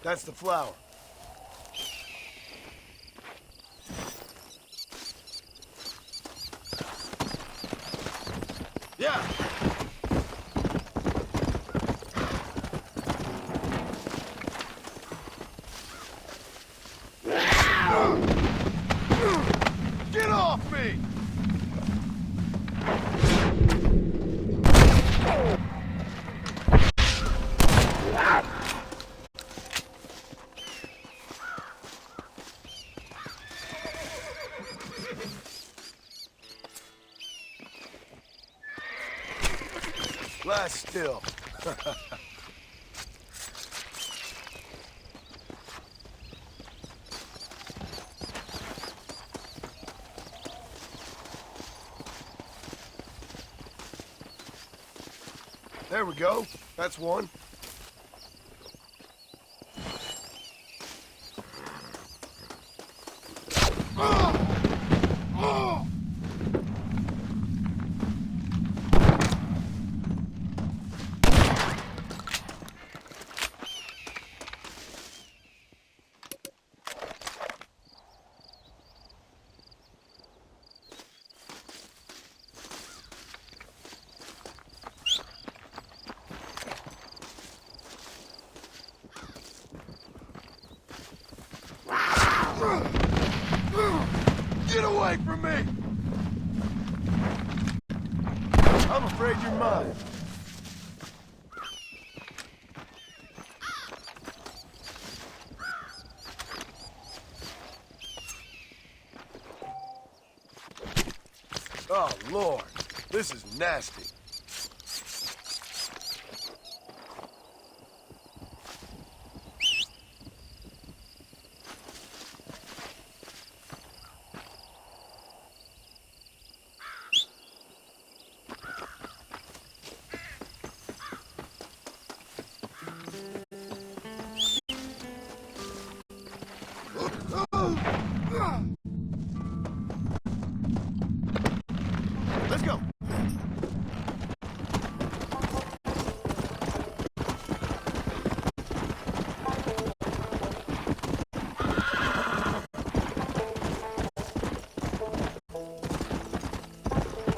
That's the flower. Yeah! Get off me! Lie still. There we go. That's one. Get away from me! I'm afraid you're mine. Oh, Lord. This is nasty. Let's go.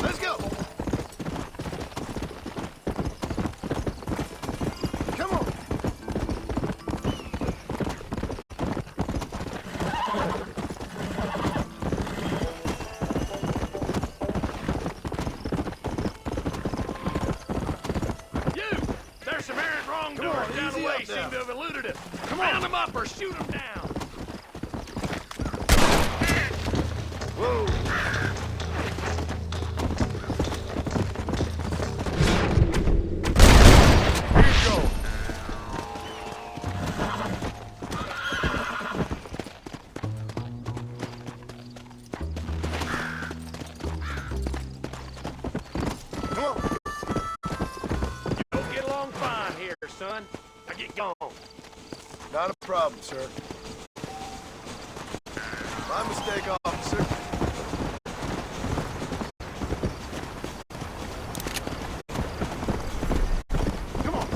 Let's go. Come on. There's some errant wrongdoers down the way seem to have eluded us. Round them up or shoot them down. Whoa. Here you go. Come on. You'll get along fine here, son. Now get gone. Not a problem, sir. My mistake, officer. Come on.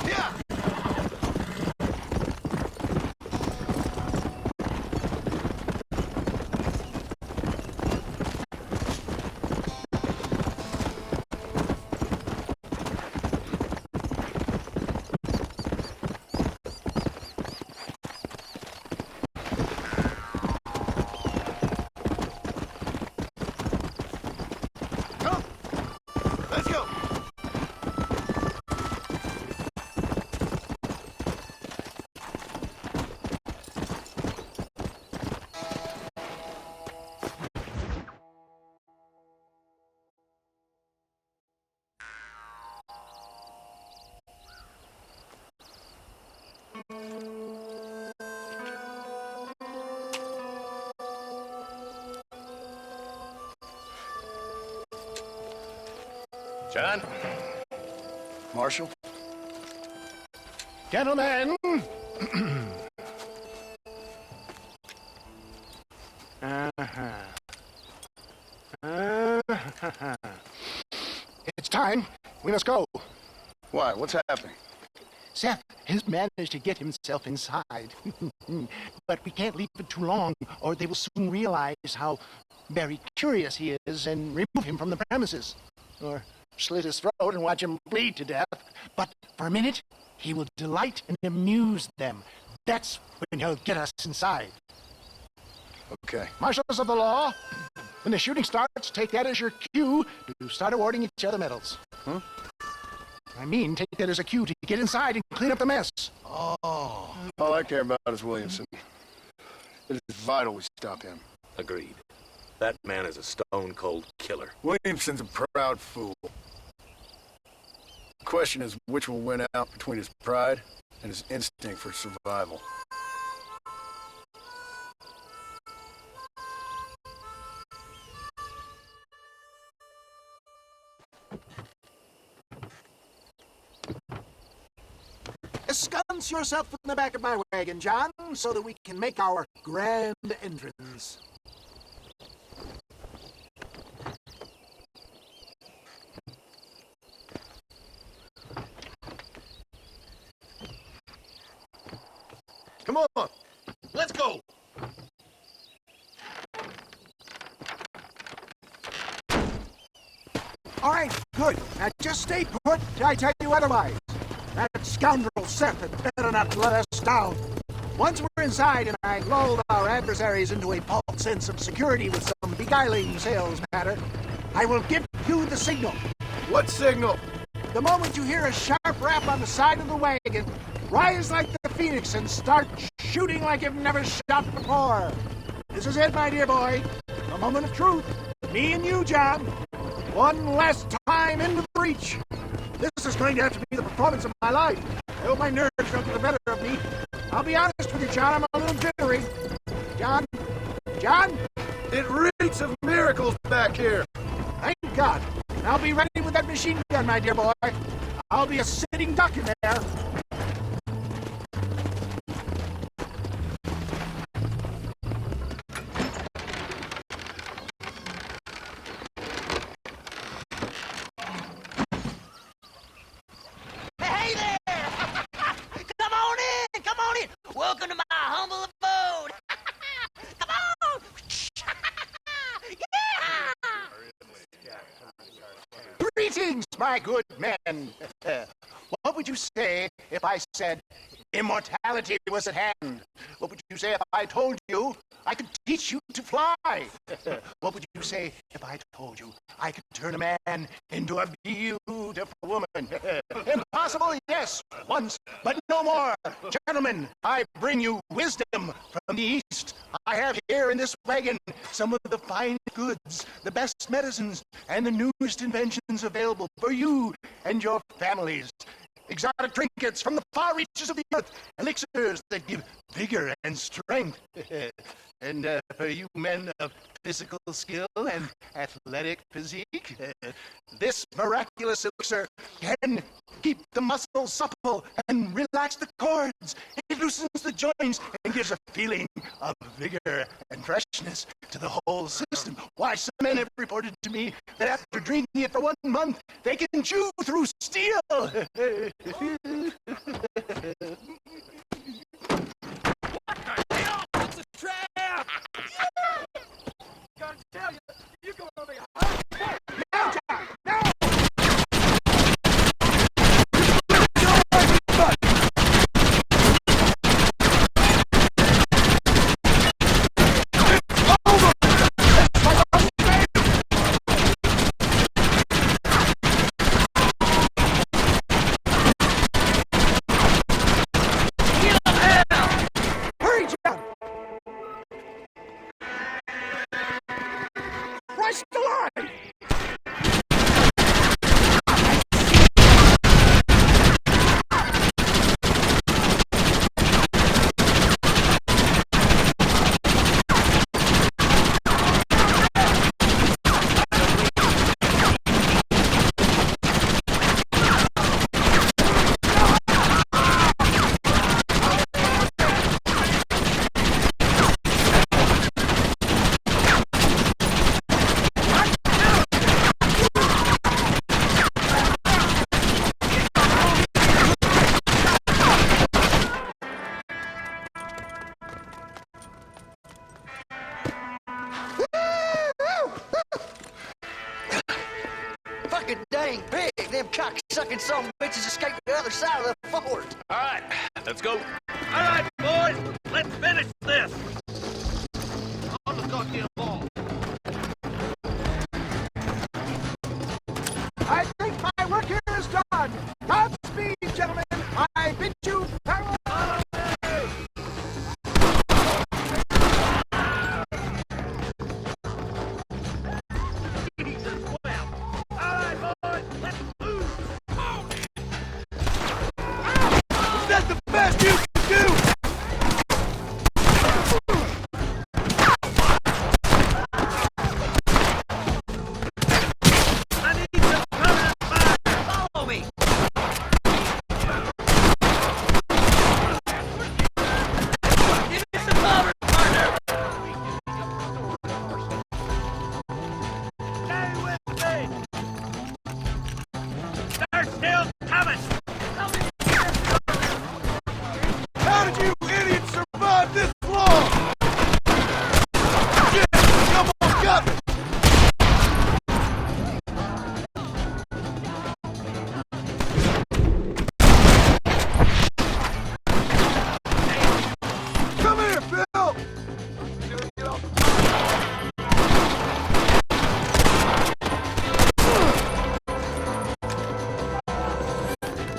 Yeah! Come! Let's go! John? Marshal? Gentlemen, fine. We must go. Why? What's happening? Seth has managed to get himself inside. But we can't leave it too long, or they will soon realize how very curious he is and remove him from the premises. Or slit his throat and watch him bleed to death. But for a minute, he will delight and amuse them. That's when he'll get us inside. Okay. Marshals of the law, when the shooting starts, take that as your cue to start awarding each other medals. Huh? I mean, take that as a cue to get inside and clean up the mess. Oh. All I care about is Williamson. It is vital we stop him. Agreed. That man is a stone-cold killer. Williamson's a proud fool. The question is which will win out between his pride and his instinct for survival. Ensconce yourself in the back of my wagon, John, so that we can make our grand entrance. Come on. Let's go! All right, good. Now just stay put till I tell you otherwise. That scoundrel Seth had better not let us down. Once we're inside and I lulled our adversaries into a false sense of security with some beguiling sales matter, I will give you the signal. What signal? The moment you hear a sharp rap on the side of the wagon, rise like the phoenix and start shooting like you've never shot before. This is it, my dear boy. A moment of truth. Me and you, John. One last time into the breach. This is going to have to be the performance of my life. I hope my nerves don't get the better of me. I'll be honest with you, John. I'm a little jittery. John? John? It reeks of miracles back here. Thank God. I'll be ready with that machine gun, my dear boy. I'll be a sitting duck in there. Hey there! Come on in! Come on in! Welcome to my humble abode! Come on! Yeah! Greetings, my good men. What would you say if I said immortality was at hand? What would you say if I told you I could teach you to fly? What would you say if I told you I could turn a man into a beautiful woman? Impossible, yes, once, but no more. Gentlemen, I bring you wisdom from the East. I have here in this wagon some of the fine goods, the best medicines, and the newest inventions available for you and your families. Exotic trinkets from the far reaches of the earth, elixirs that give vigor and strength. And for you men of physical skill and athletic physique, this miraculous elixir can keep the muscles supple and relax the cords. It loosens the joints and gives a feeling of vigor and freshness to the whole system. Why, some men have reported to me that after drinking it for 1 month, they can chew through steel. It's a trap! Gotta tell you, you're gonna be Now, John, now! Hurry, John! Christ alive! cock-sucking son of bitches escaped the other side of the fort. All right, let's go. All right, boys, let's finish this. On the goddamn ball. I think my work here is done. Godspeed, gentlemen. I bid you farewell. Follow me. Give me some cover, partner. Stay with me. They're still coming. How did you idiots survive this long? Shit, come on, got me! Come here, Bill! Get off.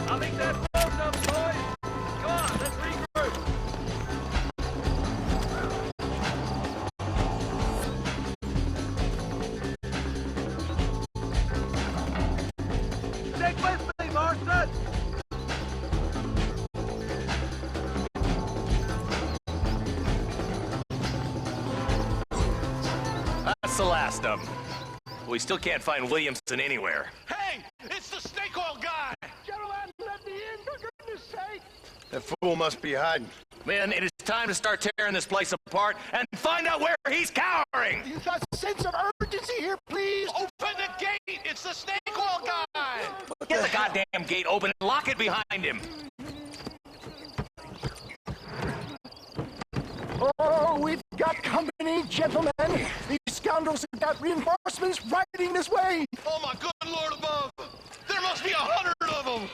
I think that's close enough, boys. Come on, let's regroup. Stick with me, Marston. That's the last of them. We still can't find Williamson anywhere. Hey, it's the snake oil guy. Gentlemen, let me in, for goodness sake. That fool must be hiding. Man, it is time to start tearing this place apart and find out where he's cowering! You got a sense of urgency here, please. Open the gate. It's the snake oil guy. Get the goddamn gate open and lock it behind him! Oh, we've got company, gentlemen. These scoundrels have got reinforcements riding this way. Oh, my good Lord above. There must be 100 of them.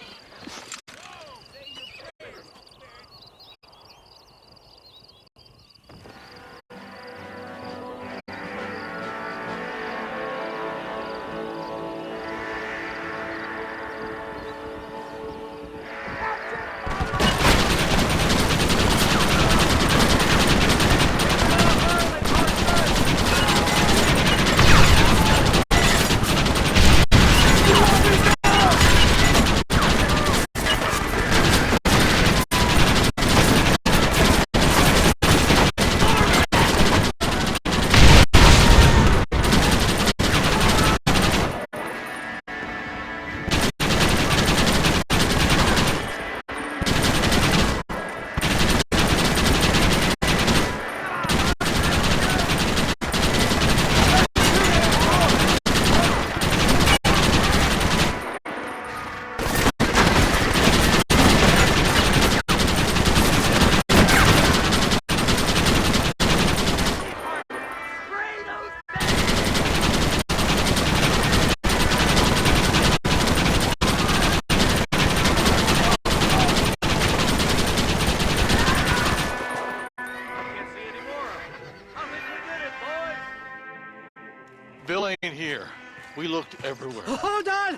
Bill ain't here. We looked everywhere. Hold on.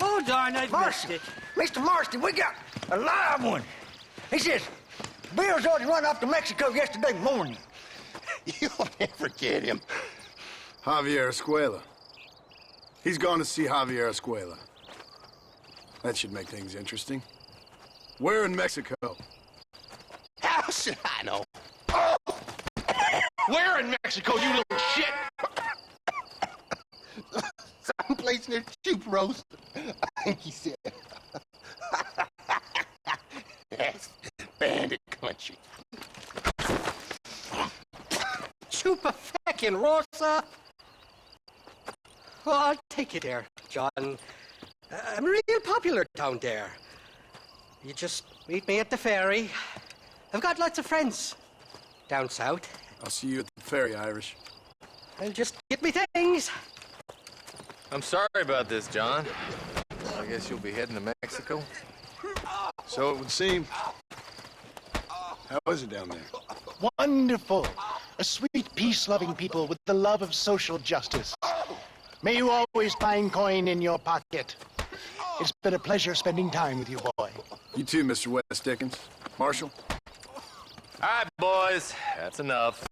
Oh, darn, I missed it. Mr. Marston, we got a live one. He says, Bill's already run off to Mexico yesterday morning. You'll never get him. Javier Escuela. He's gone to see Javier Escuela. That should make things interesting. Where in Mexico? How should I know? Where in Mexico, you little shit? Someplace near Chuparos. I think he said. That's bandit country. Chupa feckin' Rosa. Well, I'll take you there, John. I'm real popular down there. You just meet me at the ferry. I've got lots of friends down south. I'll see you at the ferry, Irish. And just get me things. I'm sorry about this, John. I guess you'll be heading to Mexico? So it would seem. How is it down there? Wonderful. A sweet, peace-loving people with the love of social justice. May you always find coin in your pocket. It's been a pleasure spending time with you, boy. You too, Mr. West Dickens. Marshal? All right, boys. That's enough.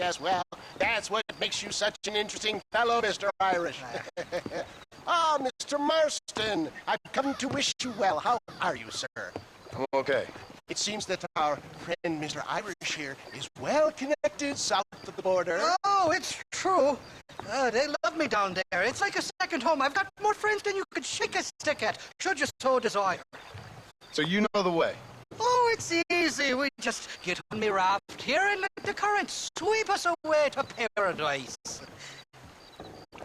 yes, well, that's what makes you such an interesting fellow, Mr. Irish. Ah, Mr. Marston, I've come to wish you well. How are you, sir? I'm okay. It seems that our friend Mr. Irish here is well connected south of the border. Oh, it's true. They love me down there. It's like a second home. I've got more friends than you could shake a stick at, should you so desire. So you know the way. Oh, it's easy. We just get on me raft here and let the current sweep us away to paradise.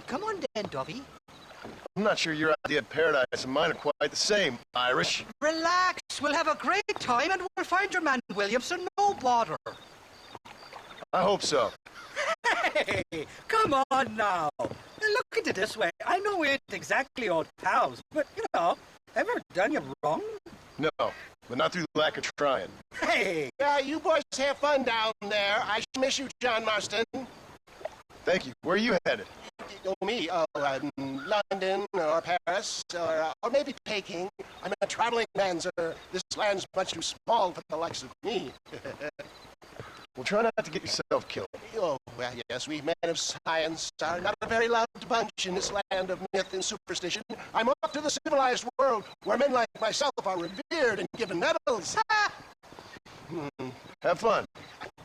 Come on then, Dovey. I'm not sure your idea of paradise and mine are quite the same, Irish. Relax. We'll have a great time and we'll find your man Williamson. No bother. I hope so. Hey, come on now. Look at it this way. I know we ain't exactly old pals, but, you know, ever done you wrong? No, but not through lack of trying. Hey! Yeah, you boys have fun down there. I miss you, John Marston. Thank you. Where are you headed? Oh, me? London or Paris or maybe Peking. I'm a traveling man, sir. This land's much too small for the likes of me. Well, try not to get yourself killed. Oh, well, yes, we men of science are not a very loud bunch in this land of myth and superstition. I'm off to the civilized world, where men like myself are revered and given medals. Have fun.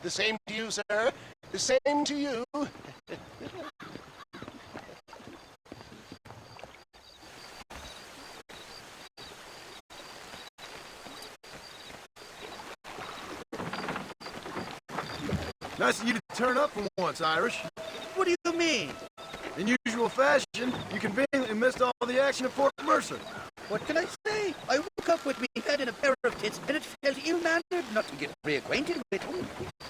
The same to you, sir. The same to you. Nice of you to turn up for once, Irish. What do you mean? In usual fashion, you conveniently missed all the action at Fort Mercer. What can I say? I woke up with me head in a pair of tits, and it felt ill-mannered not to get reacquainted with them.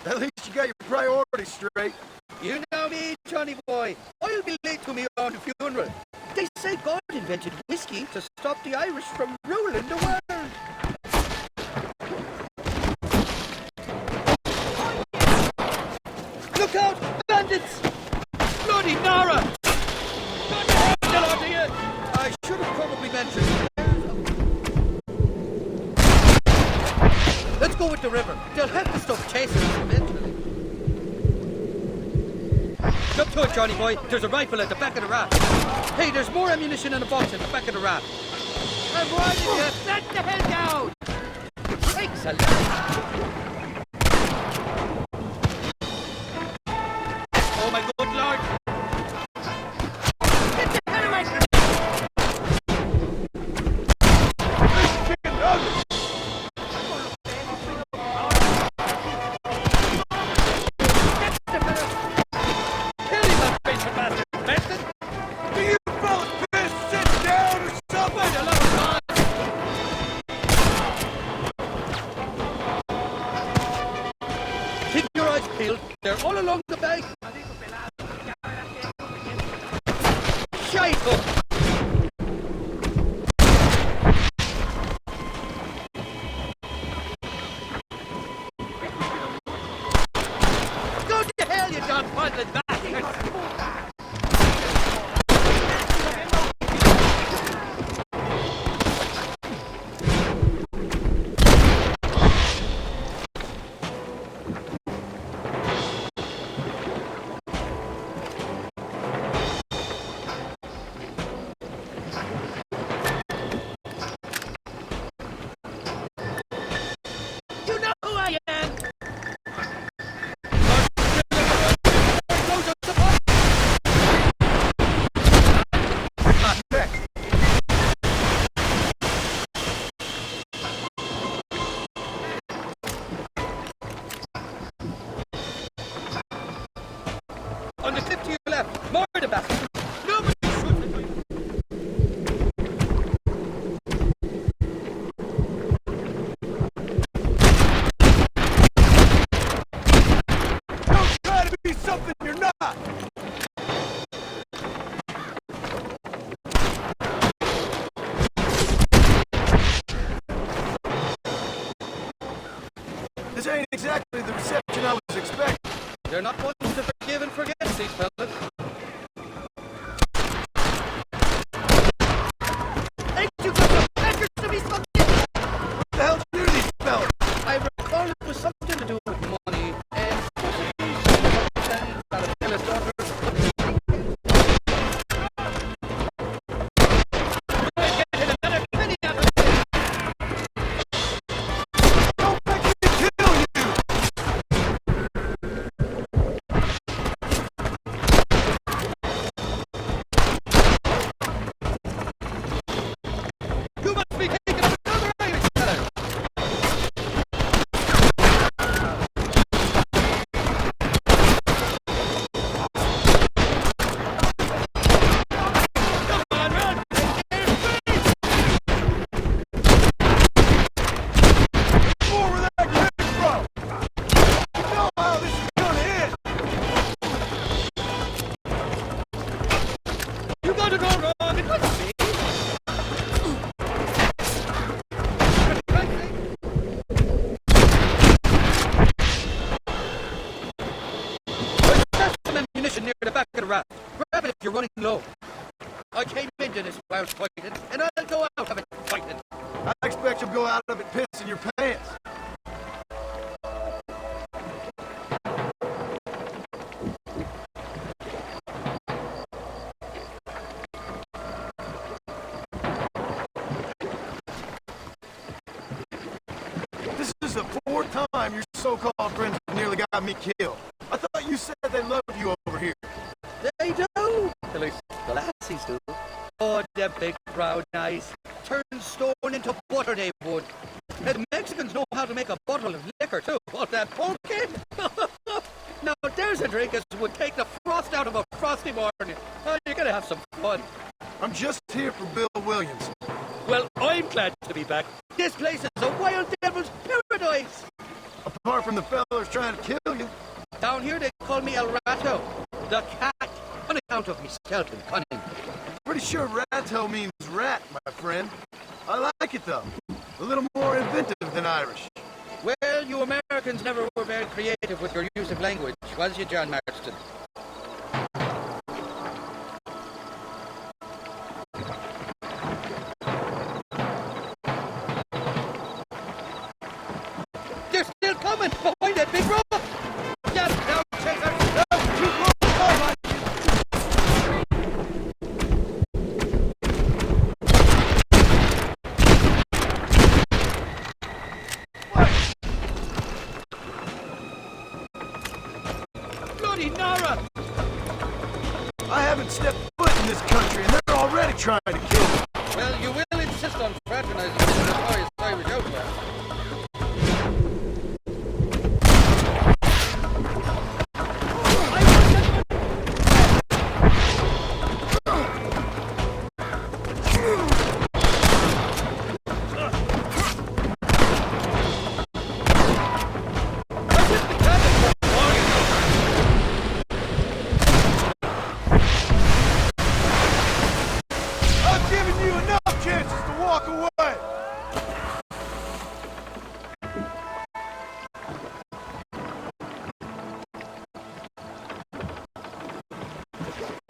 At least you got your priorities straight. You know me, Johnny boy. I'll be late to me own funeral. They say God invented whiskey to stop the Irish from ruling the world. Look out! Bandits! Bloody Nara! Got the hell out of here! I should have probably mentioned. Let's go with the river. They'll have to stop chasing us eventually. Jump to it, Johnny boy. There's a rifle at the back of the raft. Hey, there's more ammunition in the box at the back of the raft. I'm warning you. Let the hell down! Thanks a lot. Oh my good lord! Get the hell away from me! Kill him, that bastard bastard! Benson! Do you both just sit down or something? Keep your eyes peeled. They're all along the bank. Shite up! Go to hell, you John Fodlin bastard! You know who I am! On the cliff to your left, more the bastard! Nobody shoot me! Don't try to be something you're not! This ain't exactly the reception I was expecting. They're not ones to forgive and forget, these fellas. Ain't you got the backers to be something? What the hell do these fellas? I recall it was something to do with money and possibly could have gone wrong. It wasn't me. There's some ammunition near the back of the raft. Grab it if you're running low. I came into this while fighting, and I'll go out of it fighting. I expect you'll go out of it pissing your pants. This is the fourth time your so-called friends nearly got me killed. I thought you said they loved you over here. They do. At least the lassies do. Oh, their big brown eyes. Turn stone into butter they would. And the Mexicans know how to make a bottle of liquor too. Oh, that pumpkin. Now, there's a drink that would take the frost out of a frosty morning. Oh, you're gonna have some fun. I'm just here for Bill Williams. Well, I'm glad to be back. This place is a wild devil's paradise. Apart from the fellas trying to kill you. Down here they call me El Rato, the cat, on account of me stealth and cunning. Pretty sure Rato means rat, my friend. I like it though. A little more inventive than Irish. Well, you Americans never were very creative with your use of language, was you, John Marston? They're still coming behind that big rock! Yes, now, Chaser! No, keep rolling! Bloody Nara! I haven't stepped foot in this country and they're already trying to kill me. Well, you will insist on fraternizing with the notorious Irish outlaw. I've given you enough chances to walk away.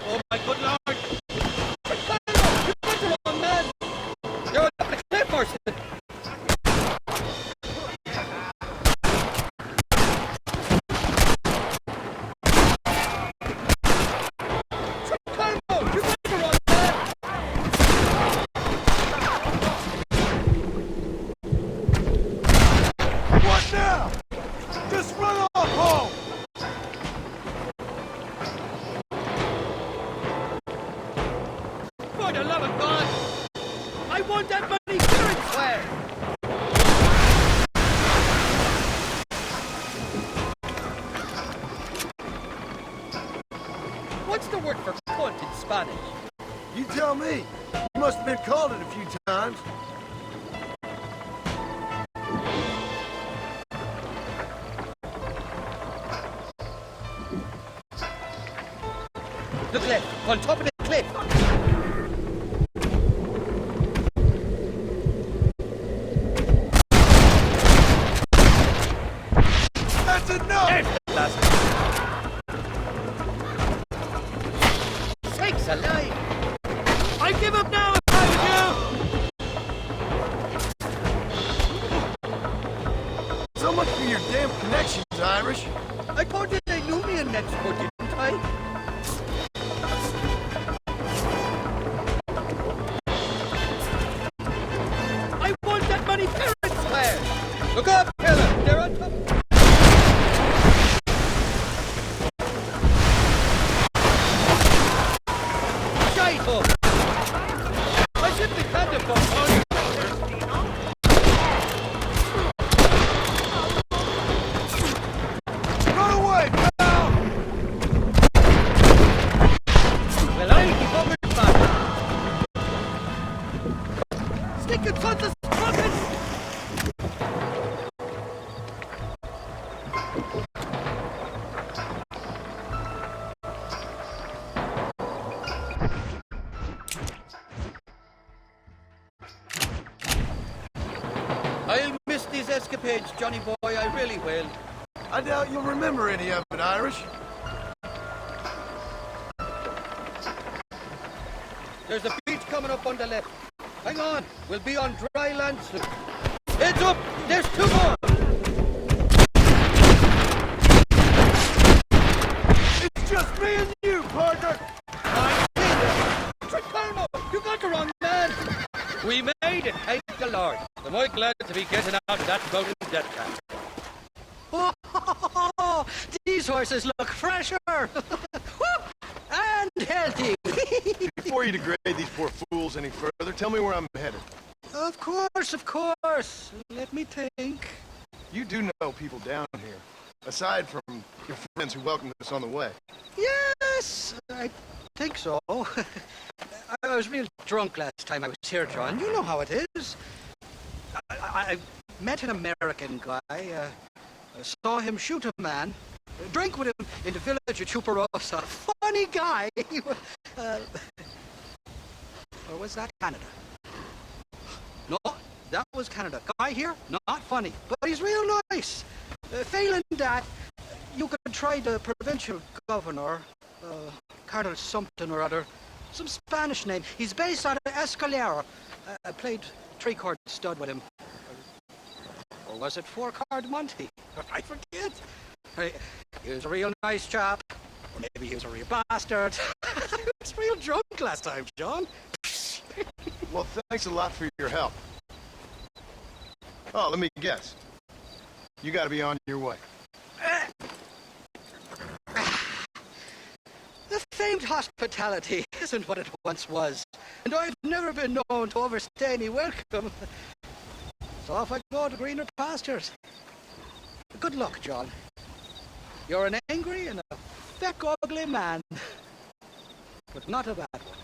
Oh my good lord! You got the wrong man! You're not a cliff person! Carlo, you got the wrong man! What now? Just run off home. For the love of God! I want that money fair and square! What's the word for cunt in Spanish? You tell me. You must have been called it a few times. The cliff! On top of the cliff! That's enough! Sakes alive! I give up now if I was you! So much for your damn connections, Irish. I told you they knew me in next foot, didn't I? I want that money fair and square! Look up, killer! They're on top! Shite-ho! I shouldn't have had them for all you Run away, pal! Well, I'll be covered back. Stinking sons of sprockets! miss these escapades, Johnny boy. I really will. I doubt you'll remember any of it, Irish. There's a beach coming up on the left. Hang on, we'll be on dry land soon. Heads up! There's two more! It's just me and you, partner! Tricarmo, you got the wrong man! We made it, thank the Lord. I'm quite glad to be getting out of that floating death trap. Oh, these horses look fresher. And healthy. Before you degrade these poor fools any further, tell me where I'm headed. Of course, of course. Let me think. You do know people down here, aside from your friends who welcomed us on the way. Yes, I think so. I was real drunk last time I was here, John. You know how it is. I met an American guy. I saw him shoot a man. Drank with him in the village of Chuparosa. Funny guy. Or was that Canada? No, that was Canada. Guy here, not funny, but he's real nice. Failing that, you could try the provincial governor, Colonel something or other. Some Spanish name. He's based out of Escalera. I played three-card stud with him. Or was it four-card Monty? I forget. He was a real nice chap. Or maybe he was a real bastard. I was real drunk last time, John. Well, thanks a lot for your help. Oh, let me guess. You gotta be on your way. The famed hospitality isn't what it once was, and I've never been known to overstay any welcome. So off I go to greener pastures. Good luck, John. You're an angry and a feck ugly man, but not a bad one.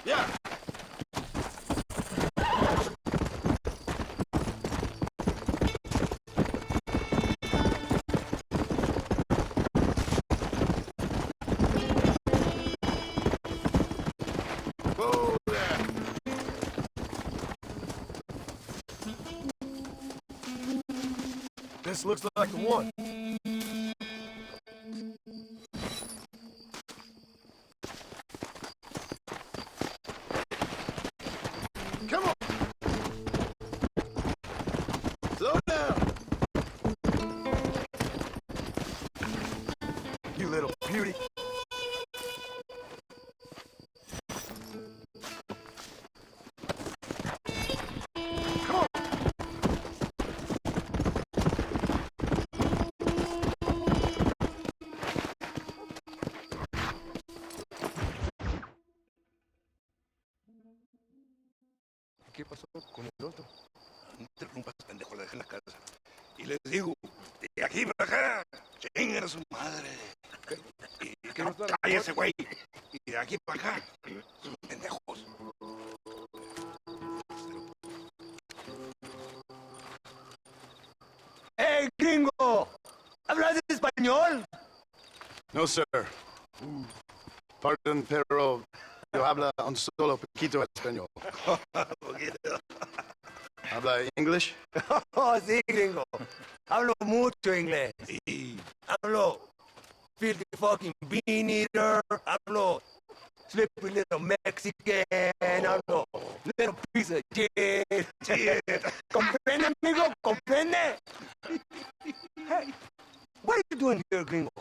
Yeah. Whoa there. This looks like the one. Come on. Slow down. You little beauty. Come on. ¿Qué pasó con el otro? No interrumpas, pendejo, le dejé en la casa. Y les digo, de aquí para acá, chingan a su madre. Que no cállese, güey. Y de aquí para acá, sus pendejos. ¡Hey, gringo! ¿Hablas español? No, sir. Pardon, pero yo habla un solo poquito español. ¿Habla English? Oh, sí, gringo. Hablo mucho inglés. Hablo filthy fucking bean eater. Hablo sleepy little Mexican. Hablo little piece of shit. ¿Comprende, amigo? ¿Comprende? Hey, what are you doing here, gringo?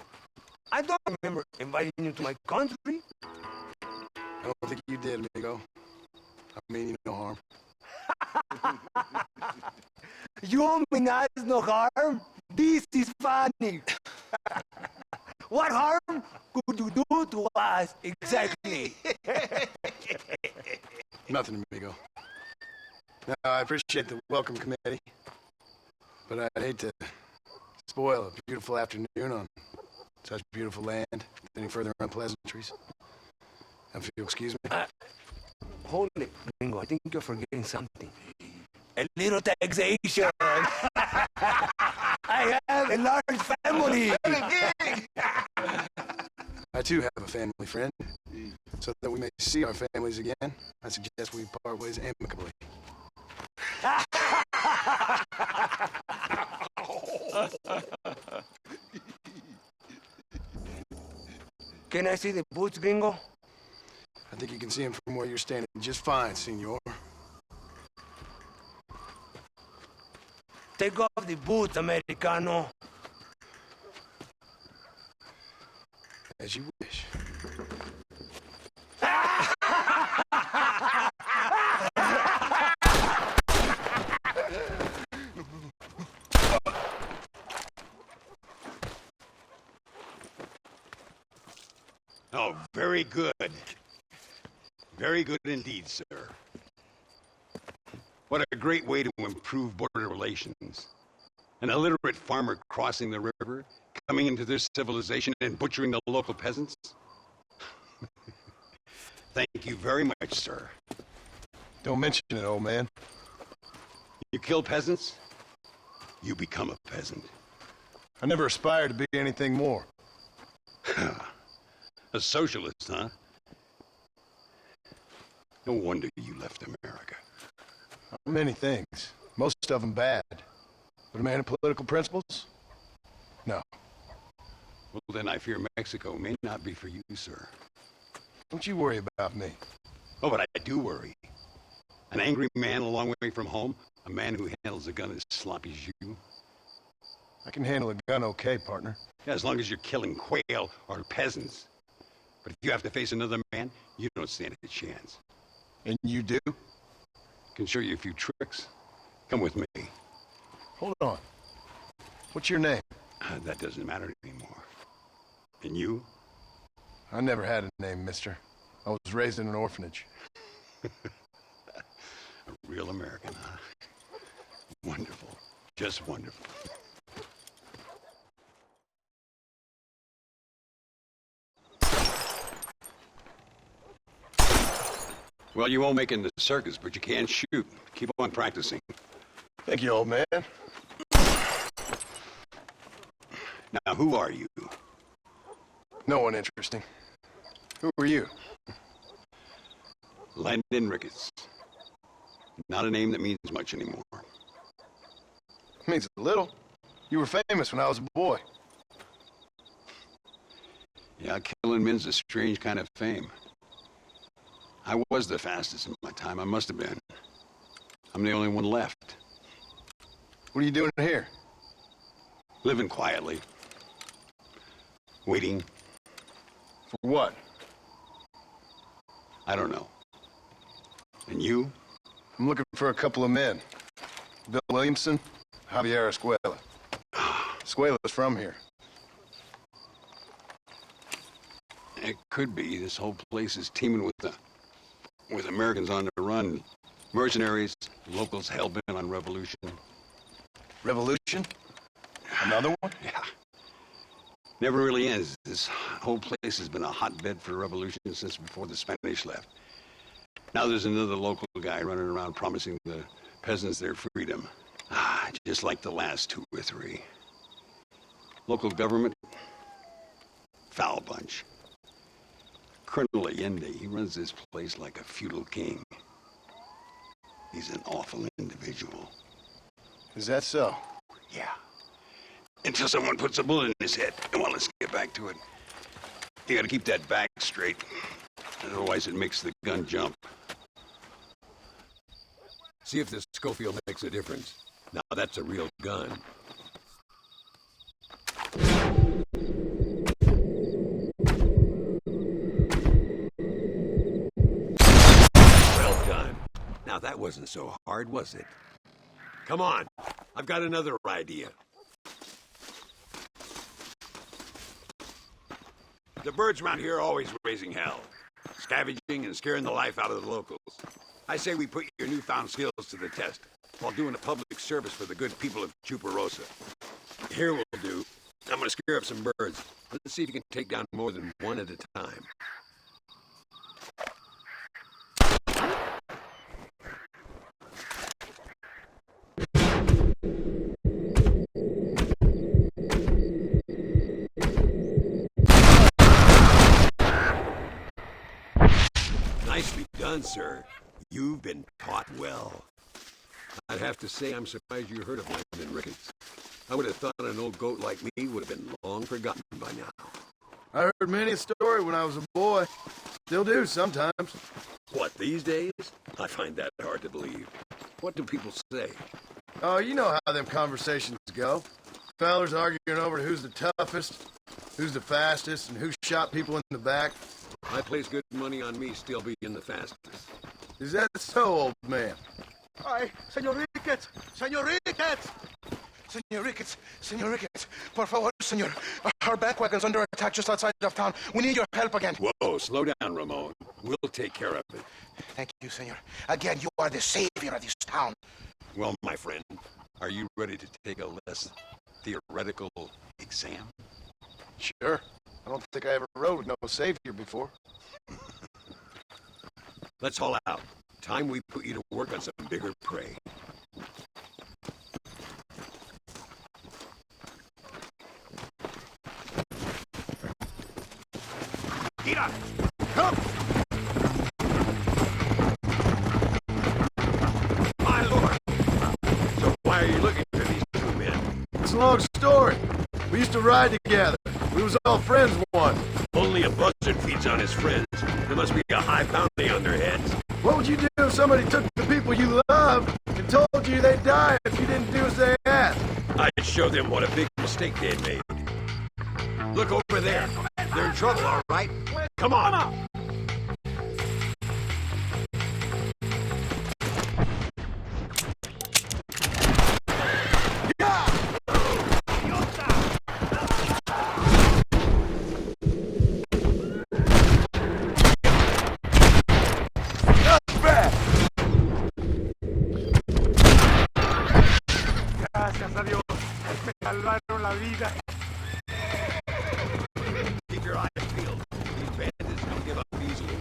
I don't remember inviting you to my country. I don't think you did, amigo. I mean you no harm. You mean us no harm? This is funny. What harm could you do to us exactly? Nothing, amigo. Now, I appreciate the welcome committee, but I'd hate to spoil a beautiful afternoon on such beautiful land with any further unpleasantries. If you'll excuse me. Hold it, gringo. I think you're forgetting something. A little taxation. I have a large family. I too have a family friend. So that we may see our families again, I suggest we part ways amicably. Can I see the boots, gringo? I think you can see him from where you're standing just fine, senor. Take off the boots, Americano. As you wish. Oh, very good. Very good indeed, sir. What a great way to improve border relations. An illiterate farmer crossing the river, coming into their civilization and butchering the local peasants? Thank you very much, sir. Don't mention it, old man. You kill peasants, you become a peasant. I never aspired to be anything more. A socialist, huh? No wonder you left America. Many things. Most of them bad. But a man of political principles? No. Well, then I fear Mexico may not be for you, sir. Don't you worry about me. Oh, but I do worry. An angry man a long way from home, a man who handles a gun as sloppy as you. I can handle a gun okay, partner. Yeah, as long as you're killing quail or peasants. But if you have to face another man, you don't stand a chance. And you do? Can show you a few tricks. Come with me. Hold on. What's your name? That doesn't matter anymore. And you? I never had a name, mister. I was raised in an orphanage. A real American, huh? Wonderful. Just wonderful. Well, you won't make it in the circus, but you can shoot. Keep on practicing. Thank you, old man. Now, who are you? No one interesting. Who are you? Landon Ricketts. Not a name that means much anymore. Means a little. You were famous when I was a boy. Yeah, killing men's a strange kind of fame. I was the fastest in my time. I must have been. I'm the only one left. What are you doing here? Living quietly. Waiting. For what? I don't know. And you? I'm looking for a couple of men. Bill Williamson, Javier Escuela. Escuela's from here. It could be. This whole place is teeming with Americans on the run. Mercenaries, locals hell-bent on revolution. Revolution? Another one? Yeah. Never really ends. This whole place has been a hotbed for revolution since before the Spanish left. Now there's another local guy running around promising the peasants their freedom. Just like the last 2 or 3. Local government, foul bunch. Colonel Allende, he runs this place like a feudal king. He's an awful individual. Is that so? Yeah. Until someone puts a bullet in his head. Come on, let's get back to it. You gotta keep that back straight. Otherwise it makes the gun jump. See if this Schofield makes a difference. Now that's a real gun. Well done. Now that wasn't so hard, was it? Come on. I've got another idea. The birds around here are always raising hell. Scavenging and scaring the life out of the locals. I say we put your newfound skills to the test while doing a public service for the good people of Chuparosa. Here we'll do. I'm gonna scare up some birds. Let's see if you can take down more than one at a time. Nicely done, sir. You've been taught well. I'd have to say I'm surprised you heard of Landon Ricketts. I would have thought an old goat like me would have been long forgotten by now. I heard many a story when I was a boy. Still do sometimes. What, these days? I find that hard to believe. What do people say? Oh, you know how them conversations go. Fellers arguing over who's the toughest, who's the fastest, and who shot people in the back. I place good money on me still being the fastest. Is that so, old man? Ay, Señor Ricketts! Señor Ricketts! Señor Ricketts, por favor, señor. Our back wagon's under attack just outside of town. We need your help again. Whoa, slow down, Ramon. We'll take care of it. Thank you, senor. Again, you are the savior of this town. Well, my friend, are you ready to take a less theoretical exam? Sure. I don't think I ever rode with no savior before. Let's haul out. Time we put you to work on some bigger prey. Mira! Come! My lord! So why are you looking for these 2 men? It's a long story. We used to ride together. We was all friends once. Only a buzzard feeds on his friends. There must be a high bounty on their heads. What would you do if somebody took the people you love and told you they'd die if you didn't do as they asked? I'd show them what a big mistake they'd made. Look over there. They're in trouble, all right? Come on! Gracias a Dios. Me salvaron la vida. Keep your eyes peeled. These bandits don't give up easily.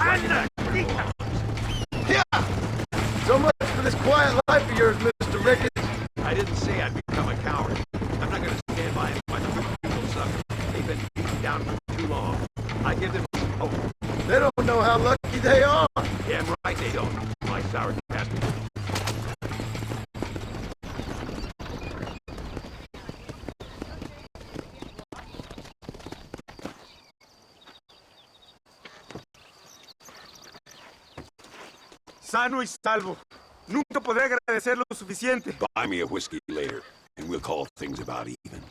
Anda, hija. So much for this quiet life of yours, Mr. Ricketts. I didn't say I'd become a coward. I'm not gonna stand by and watch people suffer. They've been beaten down for too long. I give them hope. They don't know how lucky they are. Damn right they don't. My sour bastard. Sano y salvo. Nunca podré agradecer lo suficiente. Buy me a whiskey later, and we'll call things about even.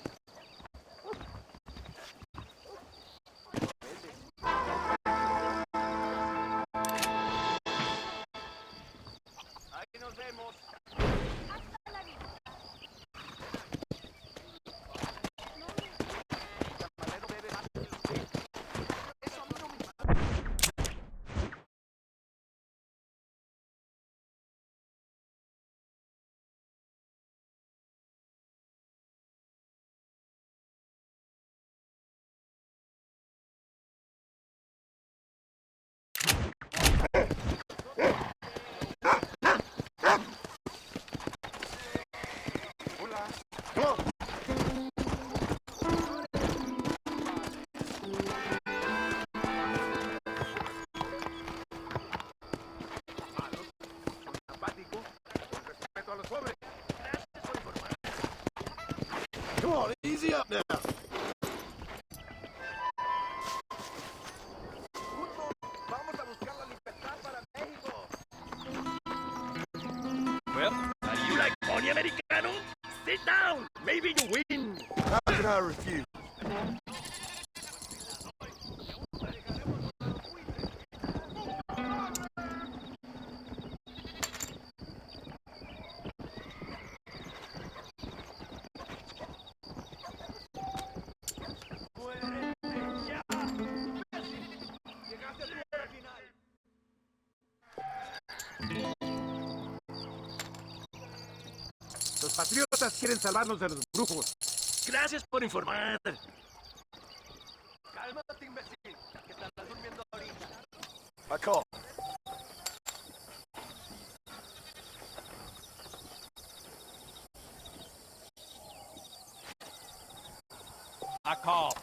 Come on, easy up now. Well, you like pony americano? Sit down. Maybe you win. How can I refuse? Los patriotas quieren salvarnos de los brujos. Gracias por informar. Cálmate, imbécil, que te estás durmiendo ahorita. I call. I call.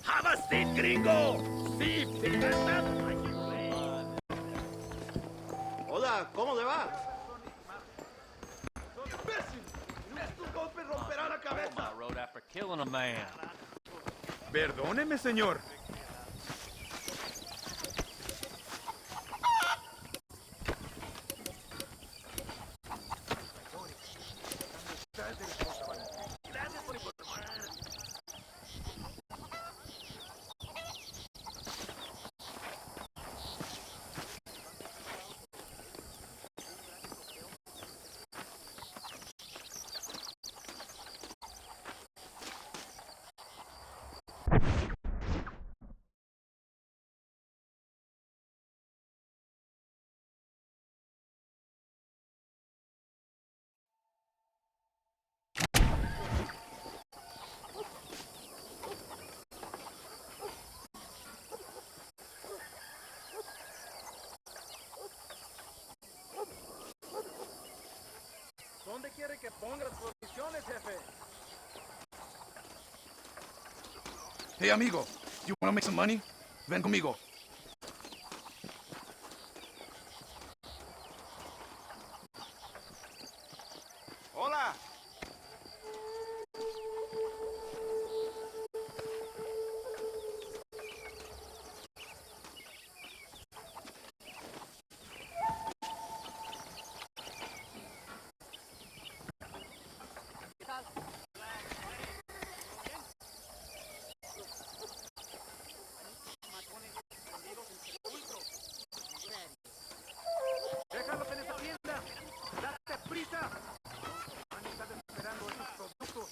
Have a seat, gringo. Sí, te encanta. Hola, ¿cómo le va? I rode after killing a man. Perdóneme, señor. quiere que ponga las provisiones, jefe. Hey, amigo, you want to make some money? Ven conmigo. Hola. Déjalos en esa tienda. Date prisa. Han estado esperando esos productos.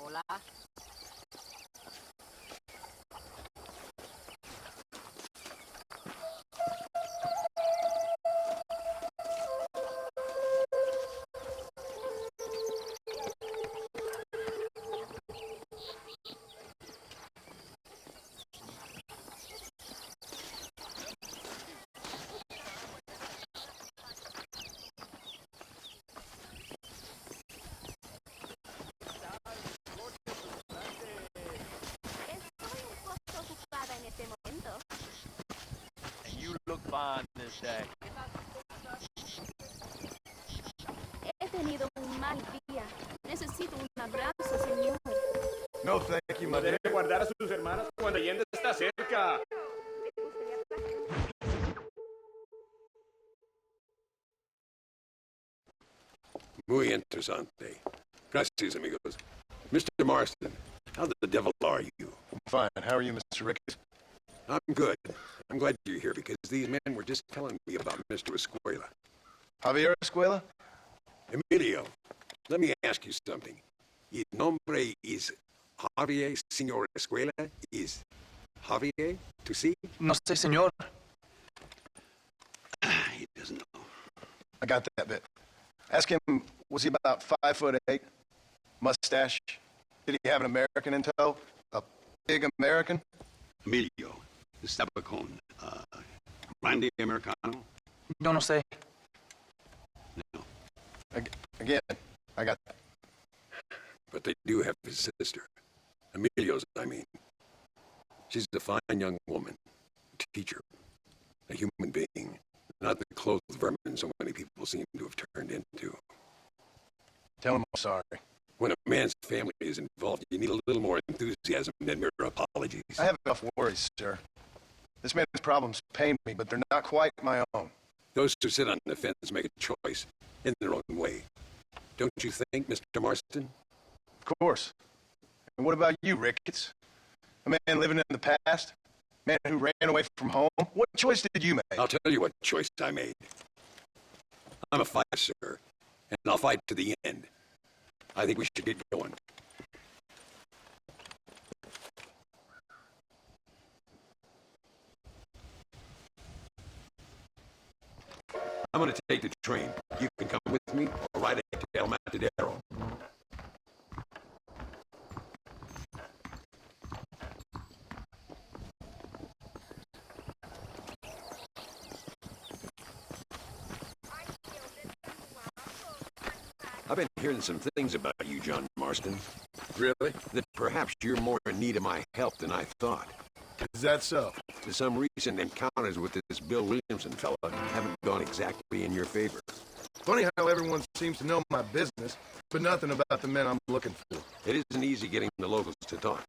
Hola. Estoy un poco ocupada en este momento. You look fine this day. He tenido un mal día. Necesito un abrazo, señor. No, thank you, my dear. Debe guardar a sus hermanas cuando Allende está cerca. Muy interesante. Gracias, amigos. Mr. Marston, how the devil are you? I'm fine. How are you, Mr. Ricketts? I'm good. I'm glad you're here because these men were just telling me about Mr. Escuela. Javier Escuela? Emilio, let me ask you something. His nombre is Javier Señor Escuela? Is Javier to see? No sé, señor. He doesn't know. I got that bit. Ask him, was he about 5'8"? Mustache? Did he have an American in tow? A big American? Emilio, the Stabacon. Brandy Americano? Yo no sé. No. Again, I got that. But they do have his sister. Emilio's, I mean. She's a fine young woman. A teacher. A human being. Not the clothed vermin so many people seem to have turned into. Tell him I'm sorry. When a man's family is involved, you need a little more enthusiasm than mere apologies. I have enough worries, sir. This man's problems pain me, but they're not quite my own. Those who sit on the fence make a choice in their own way. Don't you think, Mr. Marston? Of course. And what about you, Ricketts? A man living in the past? A man who ran away from home? What choice did you make? I'll tell you what choice I made. I'm a fighter, sir, and I'll fight to the end. I think we should get going. I'm gonna take the train. You can come with me or ride it to El Matadero. I've been hearing some things about you, John Marston. Really? That perhaps you're more in need of my help than I thought. Is that so? Some recent encounters with this Bill Williamson fella haven't gone exactly in your favor. Funny how everyone seems to know my business, but nothing about the men I'm looking for. It isn't easy getting the locals to talk.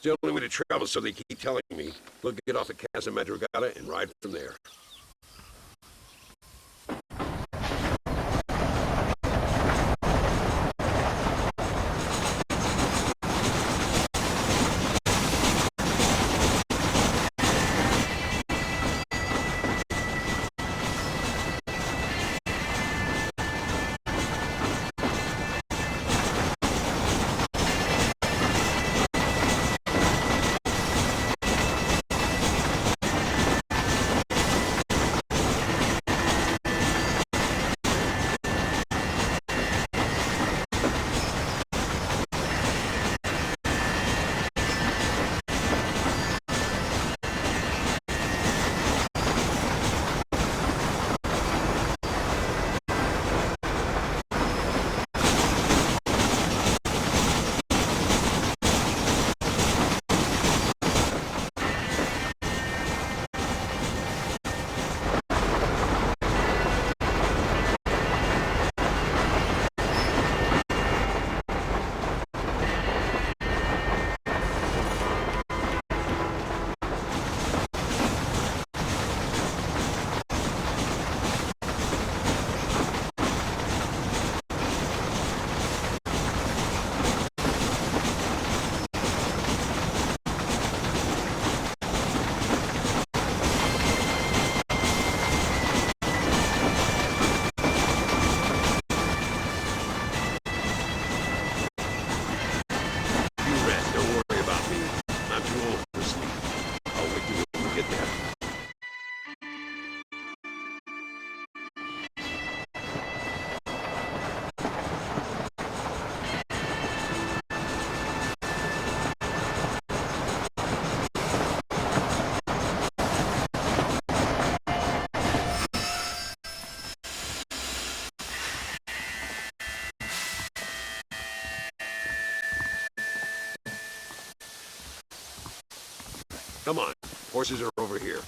It's the only way to travel, so they keep telling me. We'll get off at Casa Madrugada and ride from there. Come on, horses are over here.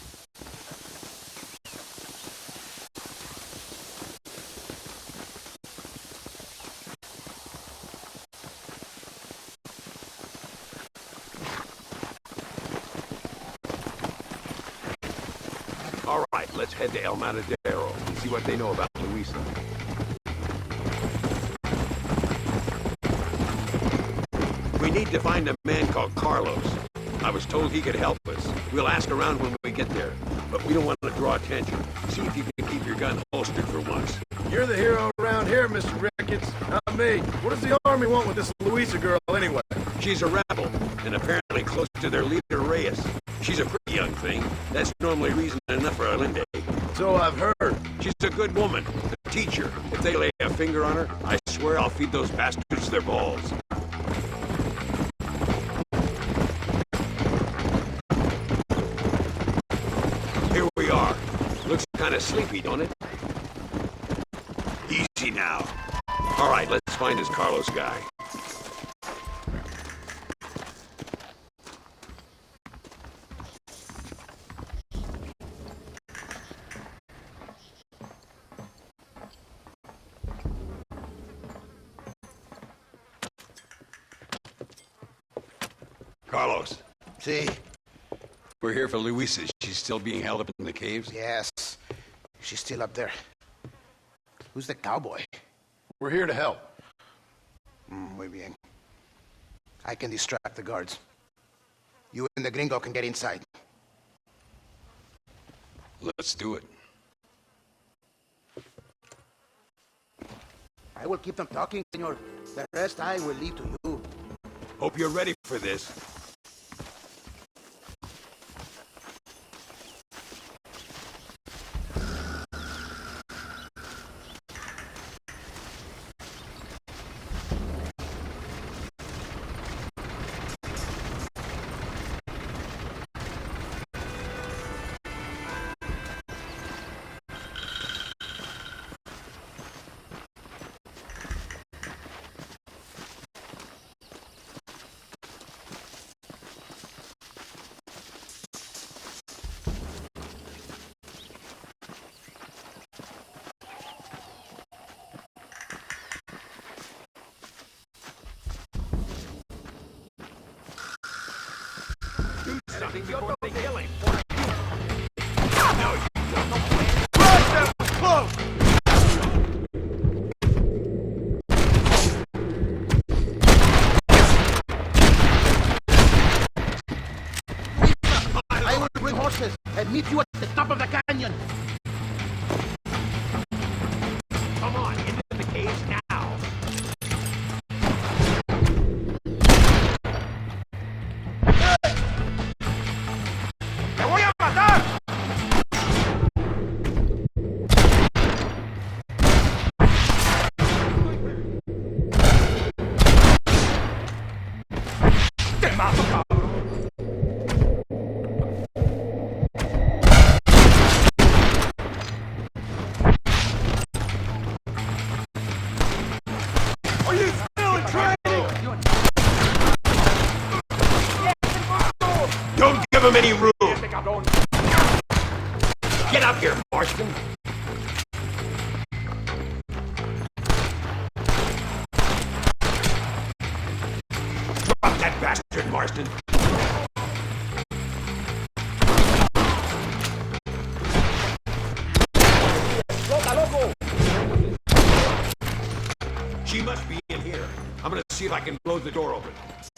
All right, let's head to El Matadero and see what they know about Luisa. We need to find a man called Carlos. I was told he could help us. We'll ask around when we get there, but we don't want to draw attention. See if you can keep your gun holstered for once. You're the hero around here, Mr. Ricketts, not me. What does the Army want with this Luisa girl anyway? She's a rebel, and apparently close to their leader, Reyes. She's a pretty young thing. That's normally reason enough for Allende. So I've heard. She's a good woman, a teacher. If they lay a finger on her, I swear I'll feed those bastards their balls. Here we are. Looks kind of sleepy, don't it? Easy now. All right, let's find this Carlos guy. Carlos. See? We're here for Luisa. She's still being held up in the caves? Yes. She's still up there. Who's the cowboy? We're here to help. Muy bien. I can distract the guards. You and the gringo can get inside. Let's do it. I will keep them talking, senor. The rest I will leave to you. Hope you're ready for this. Something before they kill him. No, you don't. That was close! I will bring horses and meet you at the top of the canyon. Come on, into the caves now. Don't give him any room! Get up here, Marston! Drop that bastard, Marston! She must be in here. I'm gonna see if I can blow the door open.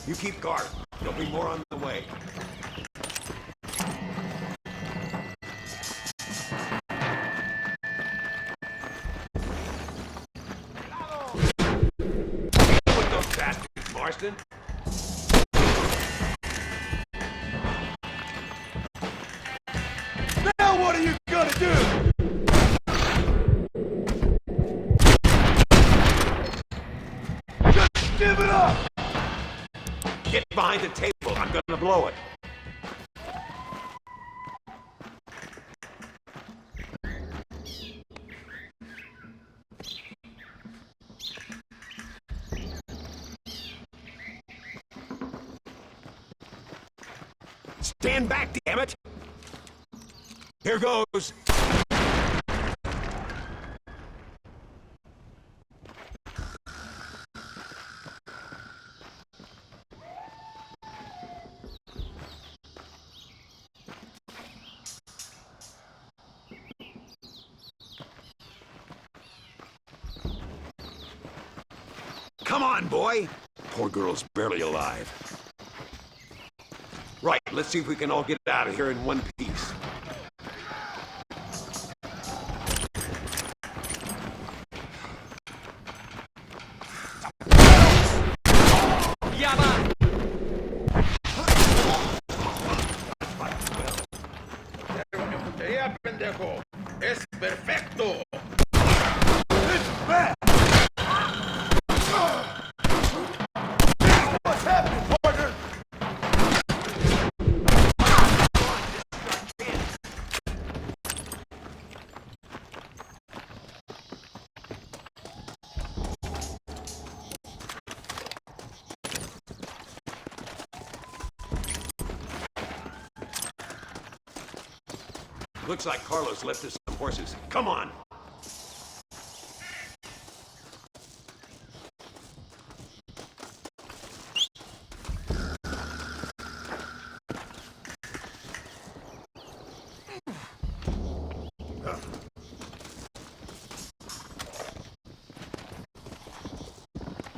You keep guard. There'll be more on the way. With those bastards, Marston. Now what are you gonna do? Just give it up! Get behind the table. I'm gonna blow it. Stand back, damn it! Here goes. Come on, boy! Poor girl's barely alive. Right, let's see if we can all get out of here in one piece. ¡Ya va! ¡Ya, pendejo! ¡Es perfecto! What's happening, partner? Looks like Carlos left us some horses. Come on!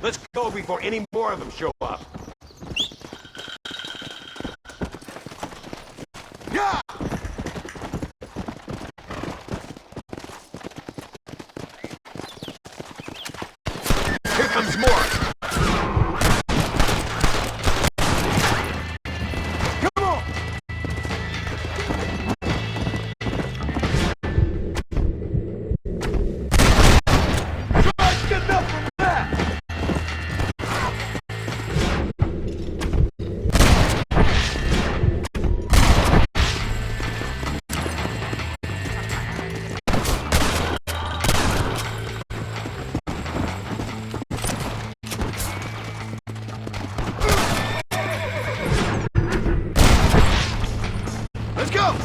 Let's go before any more of them show up. Yeah! Here comes more! Come on! Try to get enough from that! Let's go!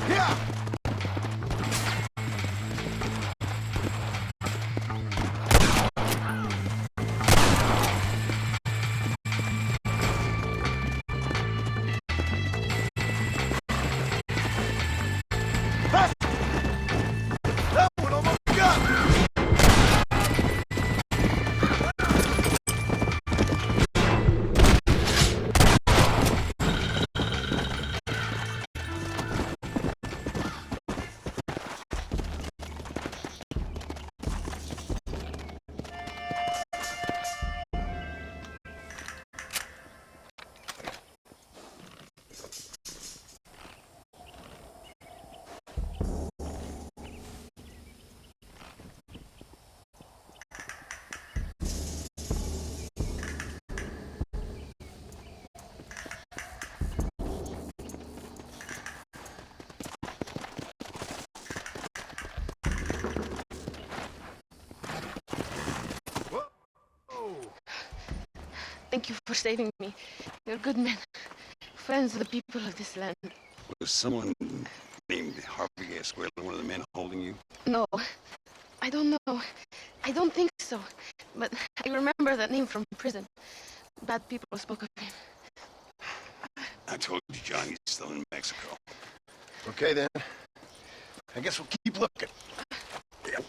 Yeah! That one almost got me! Thank you for saving me. You're good men. Friends of the people of this land. Was someone named Harvey Escuela one of the men holding you? No, I don't know. I don't think so. But I remember that name from prison. Bad people spoke of him. I told you Johnny's still in Mexico. Okay, then. I guess we'll keep looking. Yep.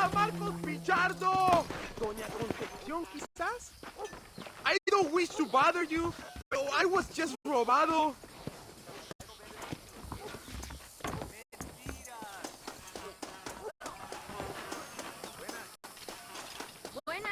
¡Hola, Marcos Pichardo! Doña Concepción, quizás? I don't wish to bother you, but I was just robado. Buenas.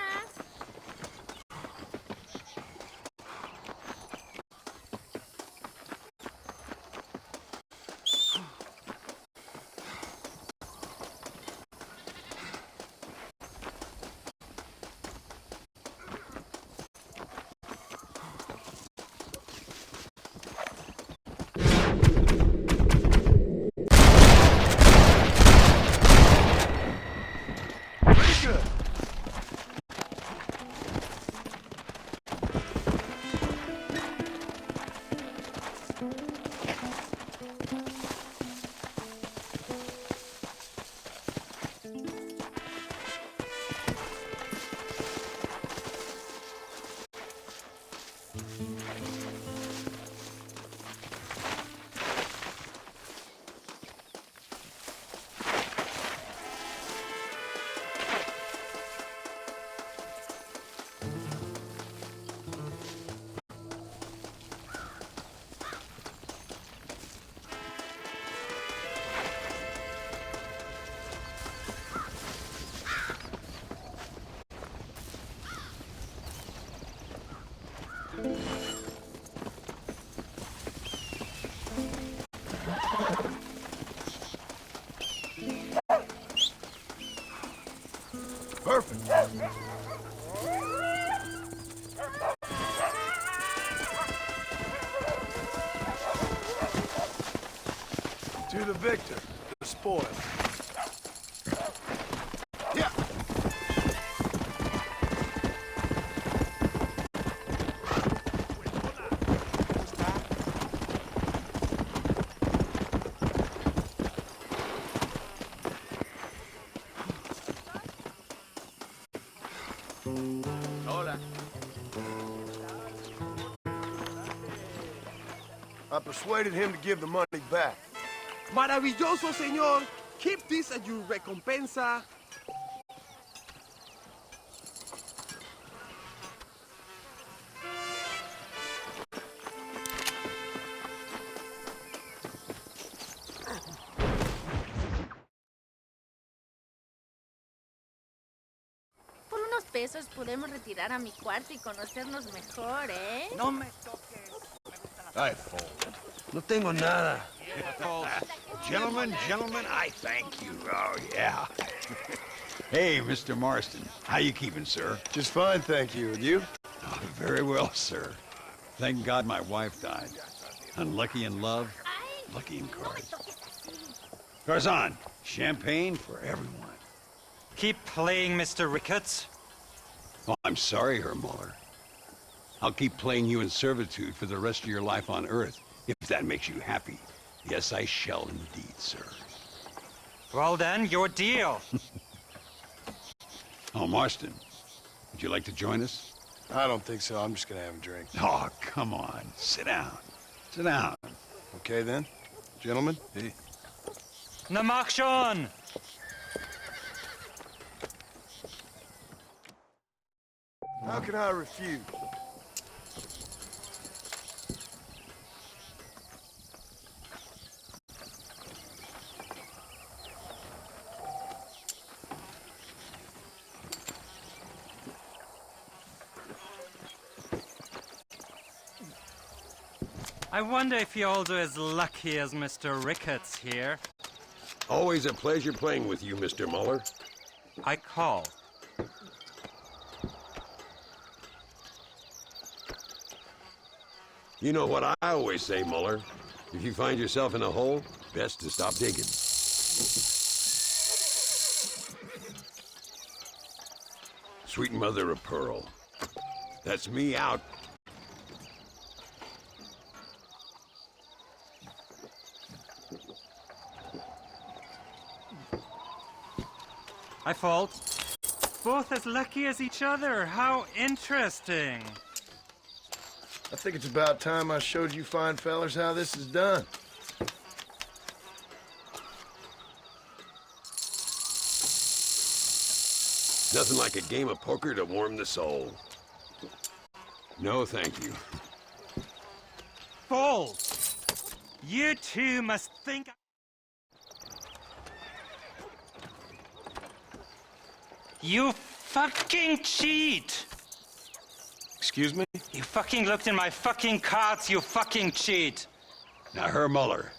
Perfect. To the victor, the spoil. Yeah. Hola. I persuaded him to give the money back. Maravilloso, señor. Keep this as your recompensa. Por unos pesos podemos retirar a mi cuarto y conocernos mejor, ¿eh? No me toques. I fold. No tengo nada. Gentlemen, I thank you. Oh, yeah. Hey, Mr. Marston. How you keeping, sir? Just fine, thank you. And you? Oh, very well, sir. Thank God my wife died. Unlucky in love, lucky in cards. Garzon, champagne for everyone. Keep playing, Mr. Ricketts. Oh, I'm sorry, Herr Muller. I'll keep playing you in servitude for the rest of your life on Earth, if that makes you happy. Yes, I shall indeed, sir. Well then, your deal. Oh, Marston, would you like to join us? I don't think so. I'm just gonna have a drink. Oh, come on. Sit down. Sit down. Okay, then? Gentlemen? Hey. Na mach schon! How can I refuse? I wonder if you're also as lucky as Mr. Ricketts here. Always a pleasure playing with you, Mr. Muller. I call. You know what I always say, Muller. If you find yourself in a hole, best to stop digging. Sweet mother of pearl. That's me out. I fault. Both as lucky as each other. How interesting. I think it's about time I showed you fine fellers how this is done. Nothing like a game of poker to warm the soul. No, thank you. Fools! You two must think... You fucking cheat! Excuse me? You fucking looked in my fucking cards, you fucking cheat! Now, Herr Muller,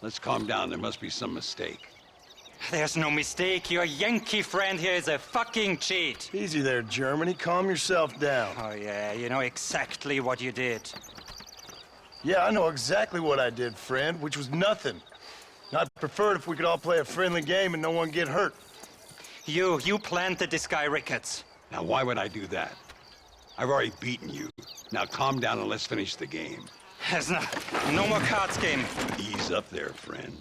let's calm down. There must be some mistake. There's no mistake. Your Yankee friend here is a fucking cheat. Easy there, Germany. Calm yourself down. Oh, yeah, you know exactly what you did. Yeah, I know exactly what I did, friend, which was nothing. I'd prefer it if we could all play a friendly game and no one get hurt. You planted this guy Ricketts. Now, why would I do that? I've already beaten you. Now, calm down and let's finish the game. There's no more cards game. Ease up there, friend.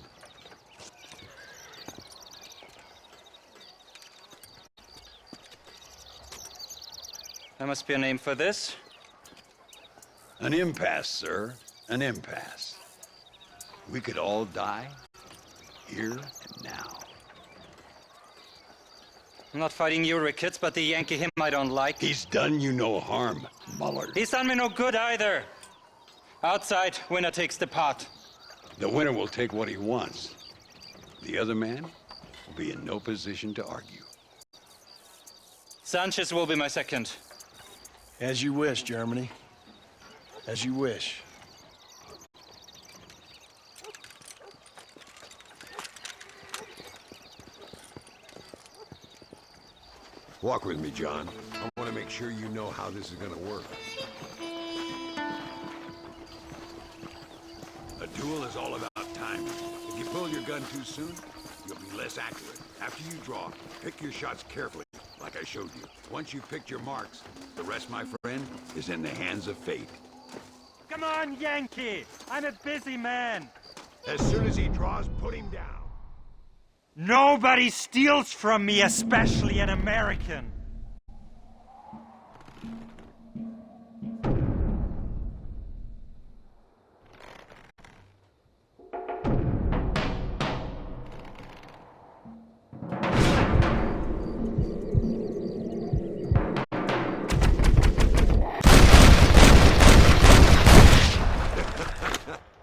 There must be a name for this. An impasse, sir. An impasse. We could all die here and now. I'm not fighting you, Ricketts, but the Yankee him I don't like. He's done you no harm, Muller. He's done me no good either. Outside, winner takes the pot. The winner will take what he wants. The other man will be in no position to argue. Sanchez will be my second. As you wish, Germany. As you wish. Walk with me, John. I want to make sure you know how this is going to work. A duel is all about timing. If you pull your gun too soon, you'll be less accurate. After you draw, pick your shots carefully, like I showed you. Once you've picked your marks, the rest, my friend, is in the hands of fate. Come on, Yankee! I'm a busy man. As soon as he draws, put him down. Nobody steals from me, especially an American.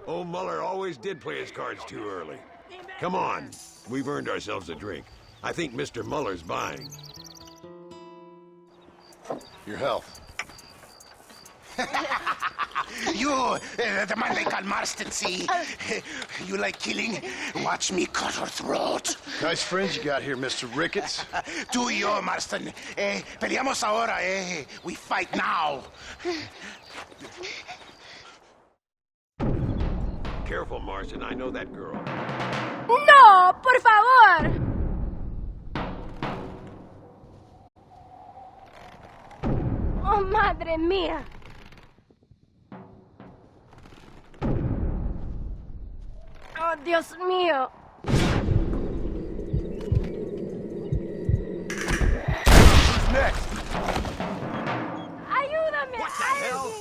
Old Muller always did play his cards too early. Come on, we've earned ourselves a drink. I think Mr. Muller's buying. Your health. You, the man they call Marston, see? You like killing? Watch me cut her throat. Nice friends you got here, Mr. Ricketts. Tú y yo, Marston. Peleamos ahora, We fight now. Careful, Marston. I know that girl. ¡No! ¡Por favor! ¡Oh, madre mía! ¡Oh, Dios mío! Who's next? ¡Ayúdame! What the hell?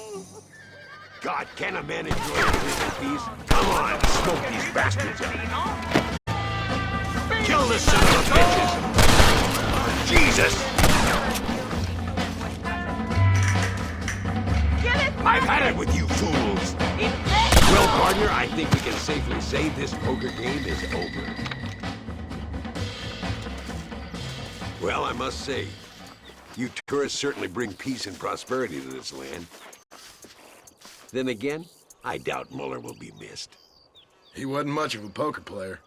God, can a man enjoy a drink in peace? Come on, smoke these bastards up. Kill the son of a bitches! Jesus! I've had it with you fools! Well, partner, I think we can safely say this poker game is over. Well, I must say, you tourists certainly bring peace and prosperity to this land. Then again, I doubt Muller will be missed. He wasn't much of a poker player.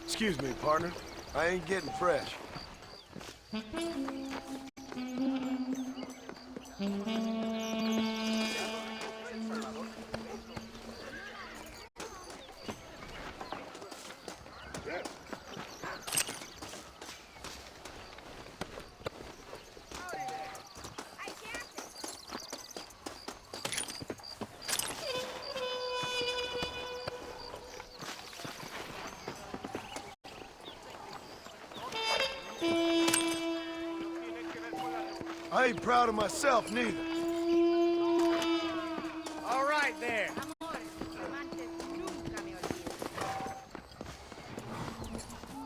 Excuse me, partner. I ain't getting fresh. I ain't proud of myself, neither. All right there.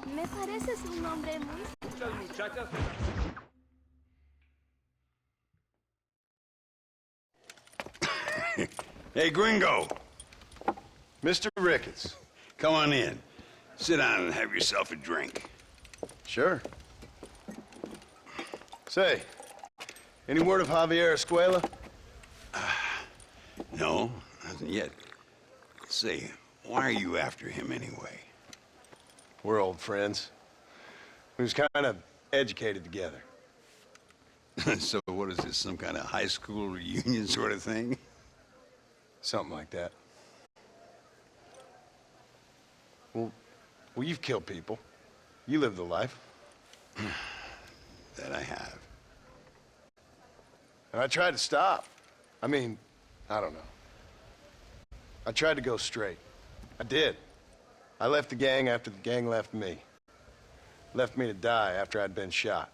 Me pareces un hombre muy... Muchas muchachas. Hey, Gringo. Mr. Ricketts. Come on in. Sit down and have yourself a drink. Sure. Say, any word of Javier Escuela? No, nothing yet. Say, why are you after him anyway? We're old friends. We was kind of educated together. So what is this, some kind of high school reunion sort of thing? Something like that. Well, you've killed people. You lived the life. That I have. And I tried to stop. I mean, I don't know. I tried to go straight. I did. I left the gang after the gang left me. Left me to die after I'd been shot.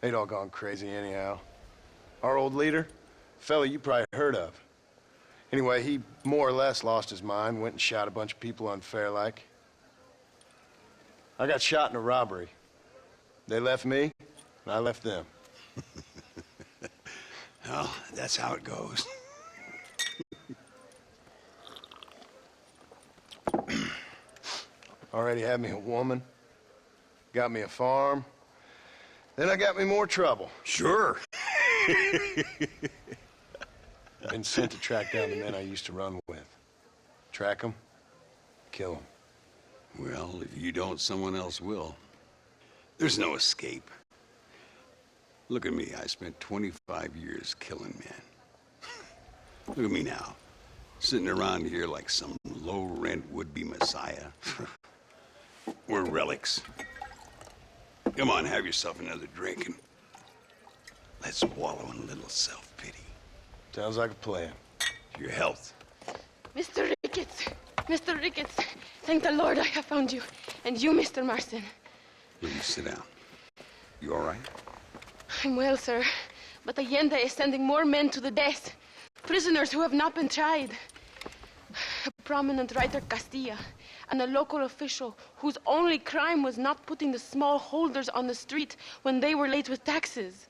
They'd all gone crazy anyhow. Our old leader, fella you probably heard of. Anyway, he more or less lost his mind, went and shot a bunch of people unfair like. I got shot in a robbery. They left me, and I left them. Well, that's how it goes. Already had me a woman, got me a farm, then I got me more trouble. Sure. Been sent to track down the men I used to run with. Track them, kill them. Well, if you don't, someone else will. There's no escape. Look at me, I spent 25 years killing men. Look at me now, sitting around here like some low-rent would-be messiah. We're relics. Come on, have yourself another drink and let's wallow in a little self-pity. Sounds like a plan. Your health. Mr. Ricketts! Mr. Ricketts! Thank the Lord I have found you. And you, Mr. Marston. Please sit down. You all right? I'm well, sir. But Allende is sending more men to the death. Prisoners who have not been tried. A prominent writer, Castilla, and a local official whose only crime was not putting the small holders on the street when they were late with taxes.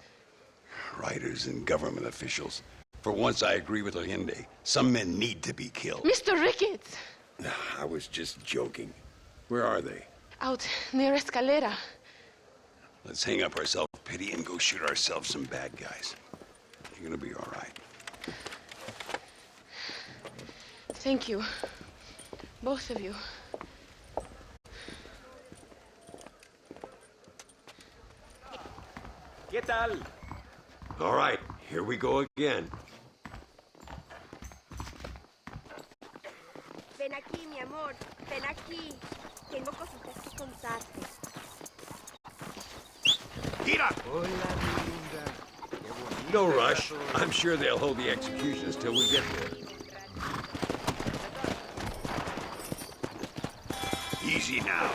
Writers and government officials. For once, I agree with Allende. Some men need to be killed. Mr. Ricketts! I was just joking. Where are they? Out near Escalera. Let's hang up our self-pity and go shoot ourselves some bad guys. You're gonna be all right. Thank you. Both of you. ¿Qué tal? All right, here we go again. Ven aquí, mi amor. Ven aquí. Tengo cositas que contarte. Mira! No rush. I'm sure they'll hold the executions till we get there. Easy now.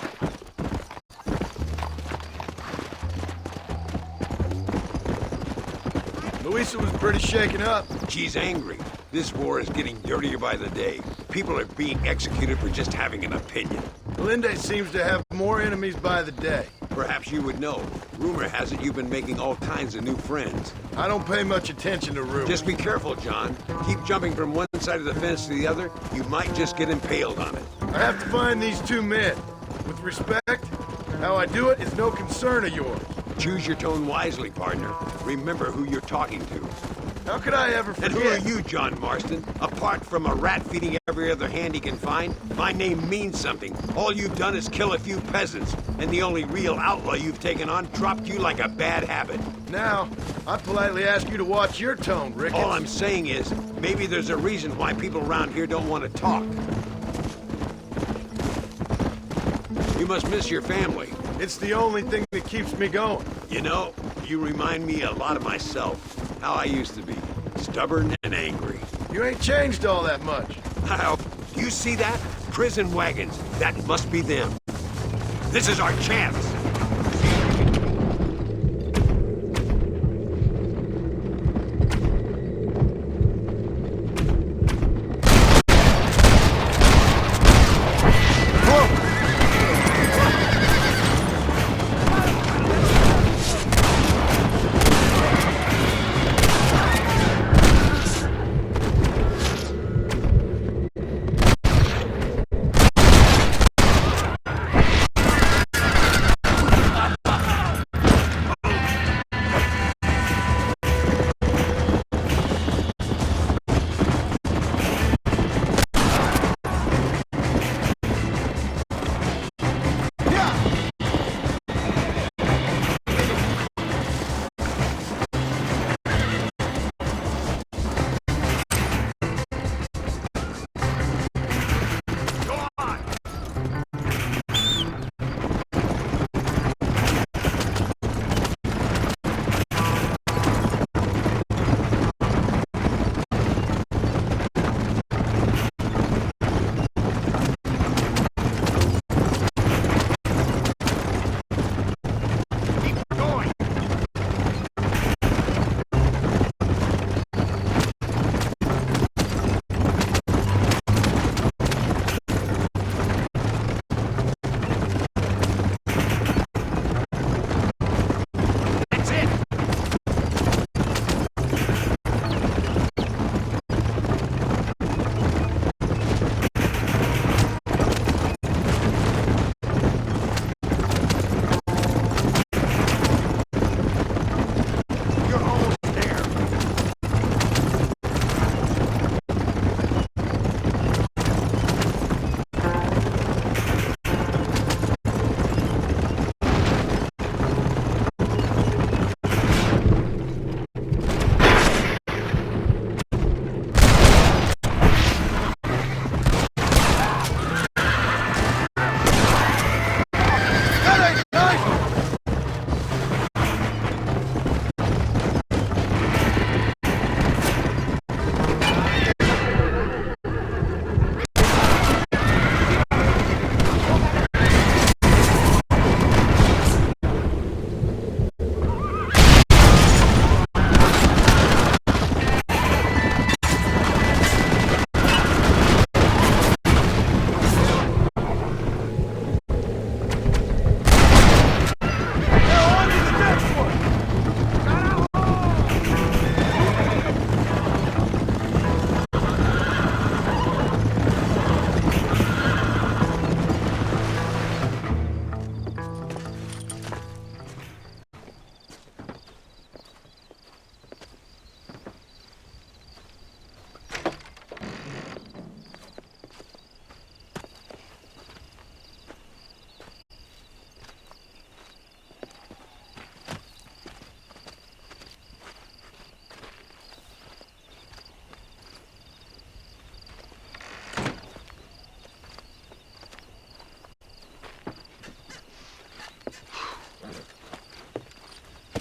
Luisa was pretty shaken up. She's angry. This war is getting dirtier by the day. People are being executed for just having an opinion. Allende seems to have more enemies by the day. Perhaps you would know. Rumor has it you've been making all kinds of new friends. I don't pay much attention to rumors. Just be careful, John. Keep jumping from one side of the fence to the other. You might just get impaled on it. I have to find these two men. With respect, how I do it is no concern of yours. Choose your tone wisely, partner. Remember who you're talking to. How could I ever forget? And who are you, John Marston? Apart from a rat feeding every other hand he can find, my name means something. All you've done is kill a few peasants, and the only real outlaw you've taken on dropped you like a bad habit. Now, I politely ask you to watch your tone, Ricketts. All I'm saying is, maybe there's a reason why people around here don't want to talk. You must miss your family. It's the only thing that keeps me going. You know, you remind me a lot of myself. How I used to be. Stubborn and angry. You ain't changed all that much. How? Do you see that? Prison wagons. That must be them. This is our chance.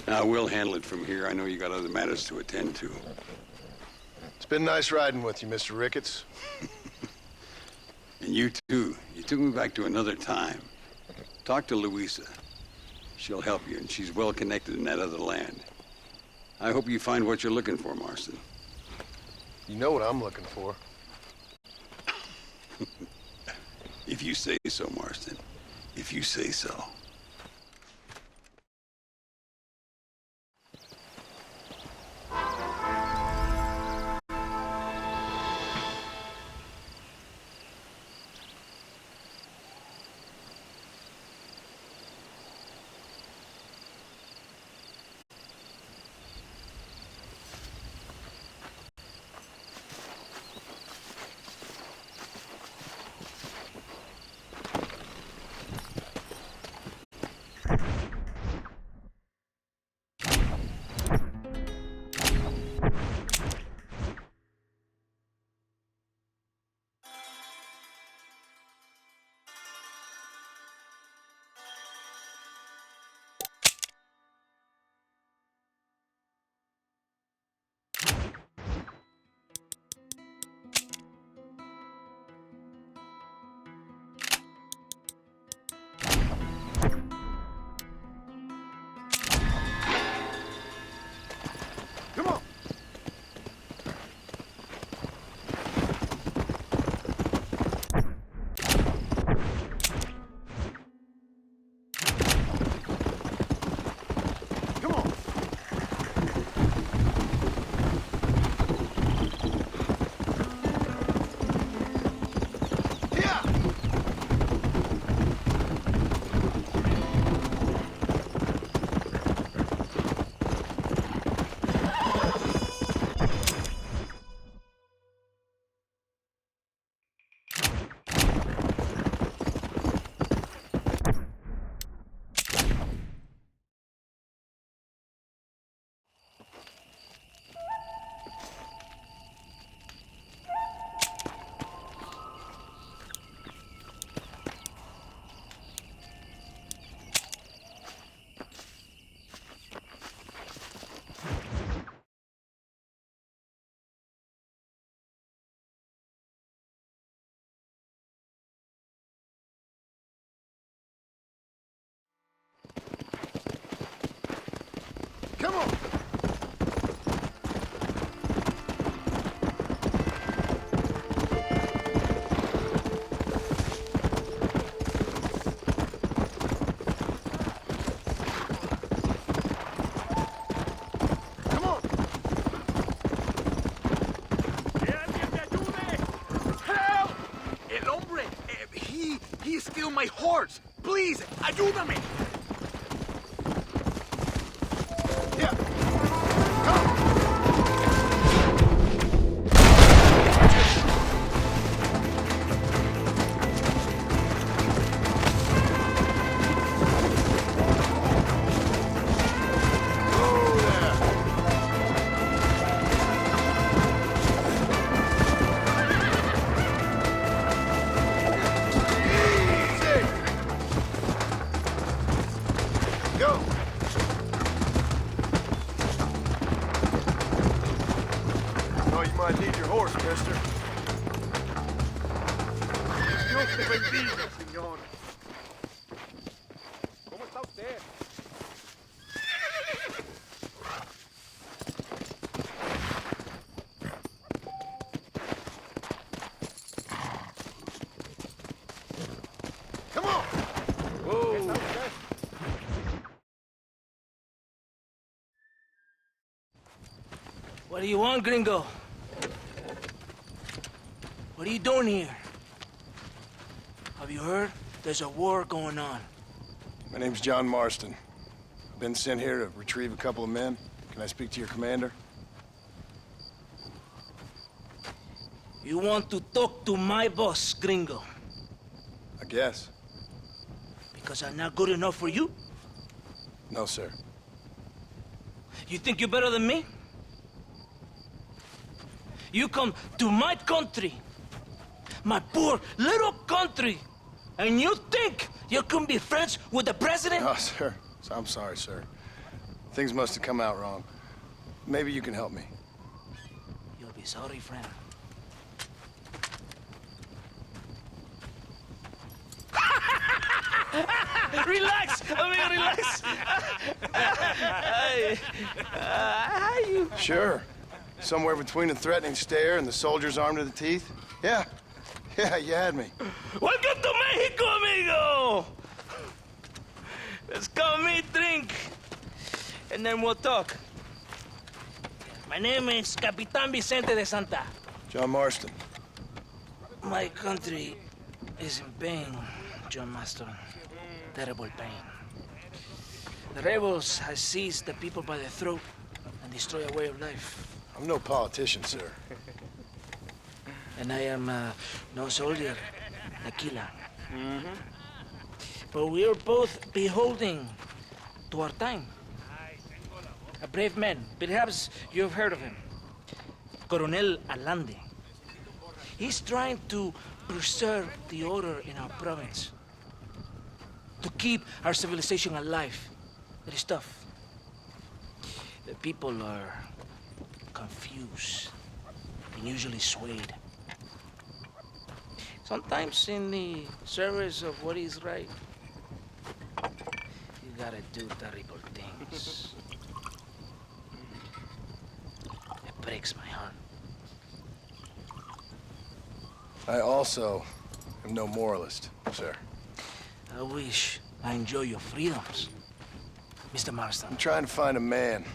Now, we'll handle it from here. I know you got other matters to attend to. It's been nice riding with you, Mr. Ricketts. And you too. You took me back to another time. Talk to Louisa. She'll help you, and she's well connected in that other land. I hope you find what you're looking for, Marston. You know what I'm looking for. If you say so, Marston. If you say so. Come on! He stole my horse! Please, ayúdame! What do you want, gringo? What are you doing here? Have you heard? There's a war going on. My name's John Marston. I've been sent here to retrieve a couple of men. Can I speak to your commander? You want to talk to my boss, gringo? I guess. Because I'm not good enough for you? No, sir. You think you're better than me? You come to my country, my poor little country, and you think you can be friends with the president? No, sir. I'm sorry, sir. Things must have come out wrong. Maybe you can help me. You'll be sorry, friend. Relax, amigo, relax. How you? Sure. Somewhere between a threatening stare and the soldier's arm to the teeth? Yeah. Yeah, you had me. Welcome to Mexico, amigo. Let's come meet, drink, and then we'll talk. My name is Capitan Vicente de Santa. John Marston. My country is in pain, John Marston. Terrible pain. The rebels have seized the people by the throat and destroy a way of life. I'm no politician, sir. And I am no soldier, Aquila. But we are both beholding to our time. A brave man, perhaps you've heard of him. Coronel Allende. He's trying to preserve the order in our province. To keep our civilization alive. It is tough. The people are confused and usually swayed. Sometimes in the service of what is right, you gotta do terrible things. It breaks my heart. I also am no moralist, sir. I wish I enjoy your freedoms, Mr. Marston. I'm trying to find a man,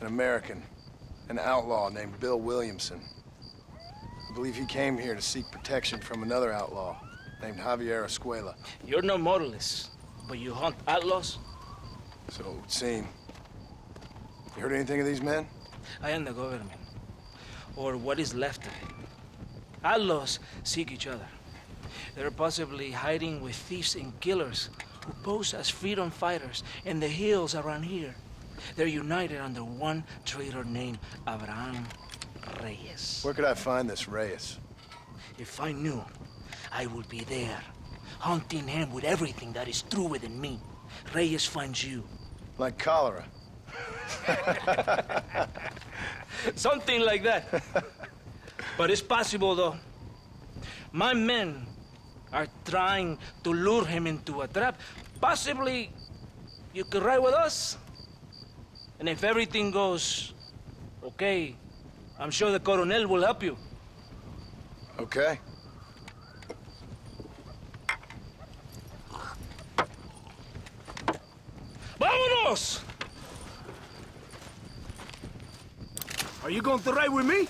an American, an outlaw named Bill Williamson. I believe he came here to seek protection from another outlaw named Javier Escuela. You're no moralist, but you hunt outlaws? So it would seem. You heard anything of these men? I am the government, or what is left of it. Outlaws seek each other. They're possibly hiding with thieves and killers who pose as freedom fighters in the hills around here. They're united under one traitor named Abraham Reyes. Where could I find this Reyes? If I knew, I would be there, hunting him with everything that is true within me. Reyes finds you. Like cholera. Something like that. But it's possible, though. My men are trying to lure him into a trap. Possibly you could ride with us. And if everything goes okay, I'm sure the Coronel will help you. Okay. ¡Vámonos! Are you going to ride with me?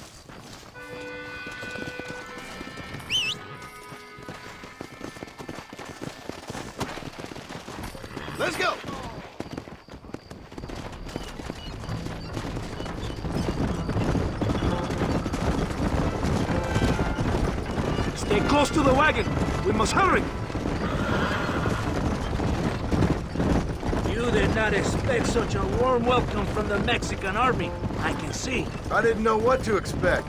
Let's go! Stay close to the wagon. We must hurry. You did not expect such a warm welcome from the Mexican army. I can see. I didn't know what to expect.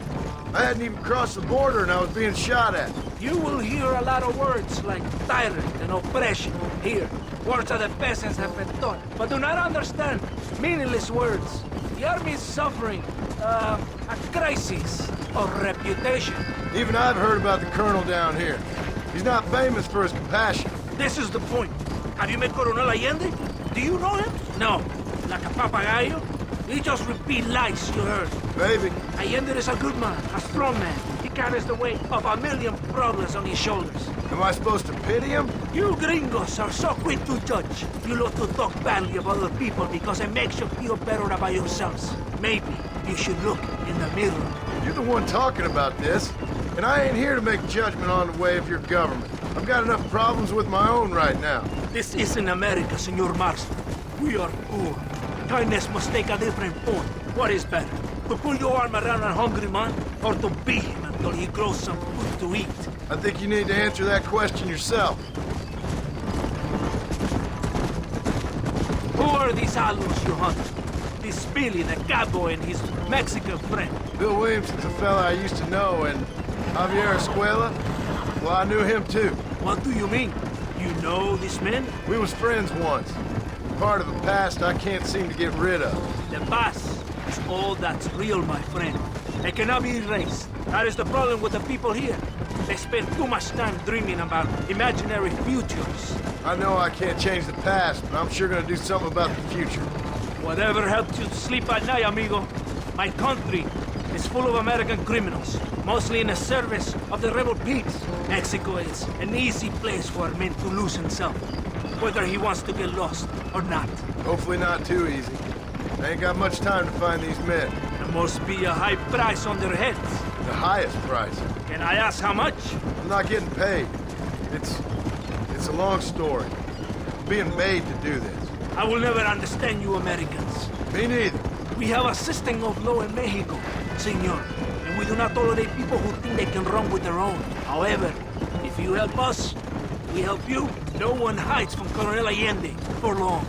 I hadn't even crossed the border and I was being shot at. You will hear a lot of words like tyrant and oppression here. Words that the peasants have been taught, but do not understand. Meaningless words. The army is suffering a crisis of reputation. Even I've heard about the colonel down here. He's not famous for his compassion. This is the point. Have you met Coronel Allende? Do you know him? No. Like a papagayo? He just repeat lies you heard. Maybe. Allende is a good man, a strong man. He carries the weight of a million problems on his shoulders. Am I supposed to pity him? You gringos are so quick to judge. You love to talk badly about other people because it makes you feel better about yourselves. Maybe you should look in the mirror. You're the one talking about this, and I ain't here to make judgment on the way of your government. I've got enough problems with my own right now. This isn't America, Senor Marston. We are poor. Kindness must take a different form. What is better? To pull your arm around a hungry man, or to beat him until he grows some food to eat? I think you need to answer that question yourself. Who are these outlaws you hunt? This Billy, the cowboy, and his Mexican friend. Bill Williamson's a fella I used to know, and Javier Escuela, well, I knew him too. What do you mean? You know this man? We was friends once. part of the past I can't seem to get rid of. The past is all that's real, my friend. It cannot be erased. That is the problem with the people here. They spend too much time dreaming about imaginary futures. I know I can't change the past, but I'm sure gonna do something about the future. Whatever helps you sleep at night, amigo. My country is full of American criminals, mostly in the service of the rebel peeps. Mexico is an easy place for a man to lose himself, whether he wants to get lost or not. Hopefully not too easy. I ain't got much time to find these men. There must be a high price on their heads. The highest price. Can I ask how much? I'm not getting paid. It's a long story. I'm being made to do this. I will never understand you Americans. Me neither. We have a system of law in Mexico, senor, and we do not tolerate people who think they can run with their own. However, if you help us, we help you. No one hides from Coronel Allende for long.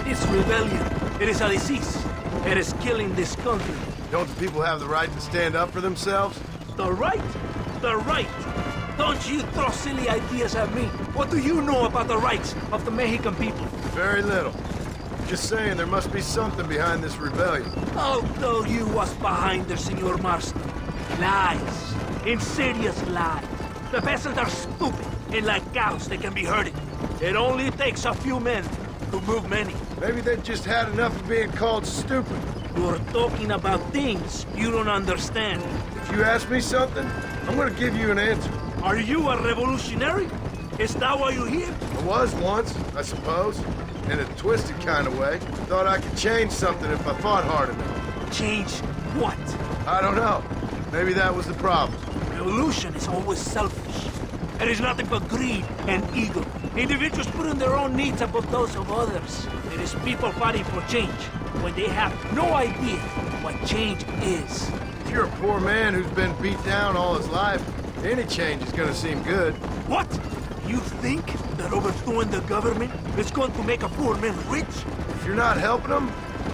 This rebellion, it is a disease. It is killing this country. Don't the people have the right to stand up for themselves? The right? The right? Don't you throw silly ideas at me. What do you know about the rights of the Mexican people? Very little. Just saying there must be something behind this rebellion. I'll tell you what's behind there, Senor Marston. Lies. Insidious lies. The peasants are stupid, and like cows, they can be herded. It only takes a few men to move many. Maybe they just had enough of being called stupid. You're talking about things you don't understand. If you ask me something, I'm gonna give you an answer. Are you a revolutionary? Is that why you're here? I was once, I suppose. In a twisted kind of way. Thought I could change something if I fought hard enough. Change what? I don't know. Maybe that was the problem. Revolution is always selfish. It is nothing but greed and ego. Individuals putting their own needs above those of others. It is people fighting for change when they have no idea what change is. If you're a poor man who's been beat down all his life, any change is gonna seem good. What? You think that overthrowing the government is going to make a poor man rich? If you're not helping them,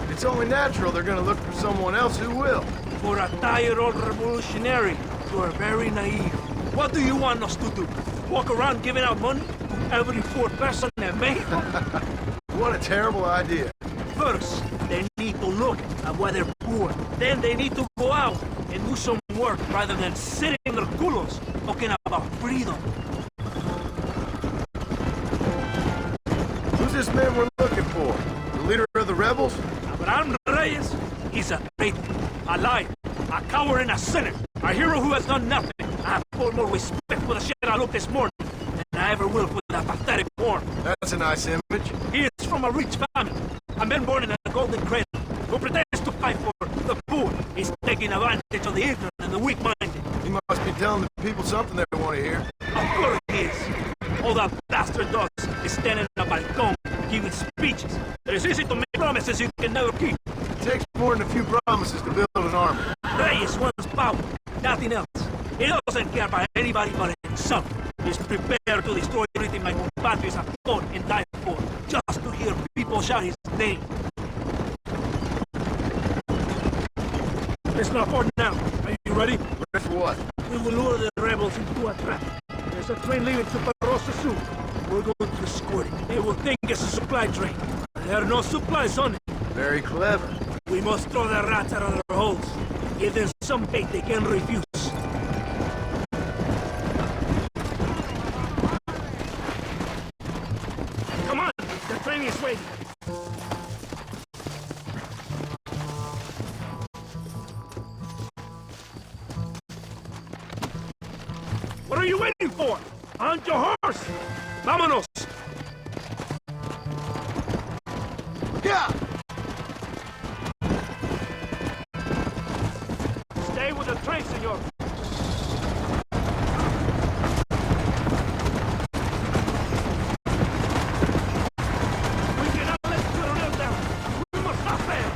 it's only natural they're gonna look for someone else who will. For a tired old revolutionary, you are very naive. What do you want us to do? Walk around giving out money to every poor person in Mexico? What a terrible idea. First, they need to look at why they're poor. Then they need to go out and do some work rather than sitting in their culos talking about freedom. Who's this man we're looking for? The leader of the rebels? Abraham Reyes. He's a traitor, a liar, a coward and a sinner. A hero who has done nothing. I have far more respect for the shit I looked this morning than I ever will for that pathetic form. That's a nice image. He is from a rich family. A man born in a golden cradle who pretends to fight for the poor. He's taking advantage of the ignorant and the weak-minded. He must be telling the people something they want to hear. Of course he is. All that bastard does is stand in a balcony giving speeches. It is easy to make promises you can never keep. It takes more than a few promises to build an army. Reyes wants power, nothing else. He doesn't care about anybody but himself. He's prepared to destroy everything my compatriots have fought and died for, just to hear people shout his name. It's not for now. Are you ready? Ready for what? We will lure the rebels into a trap. There's a train leaving Chuparosa soon. We're going to escort it. They will think it's a supply train. There are no supplies on it. Very clever. We must throw the rats out of their holes. Give them some bait they can refuse. Come on! The train is waiting. What are you waiting for? On your horse! Vámonos! Yeah! Stay with the train, senor. We cannot let Coronel down. We must not fail.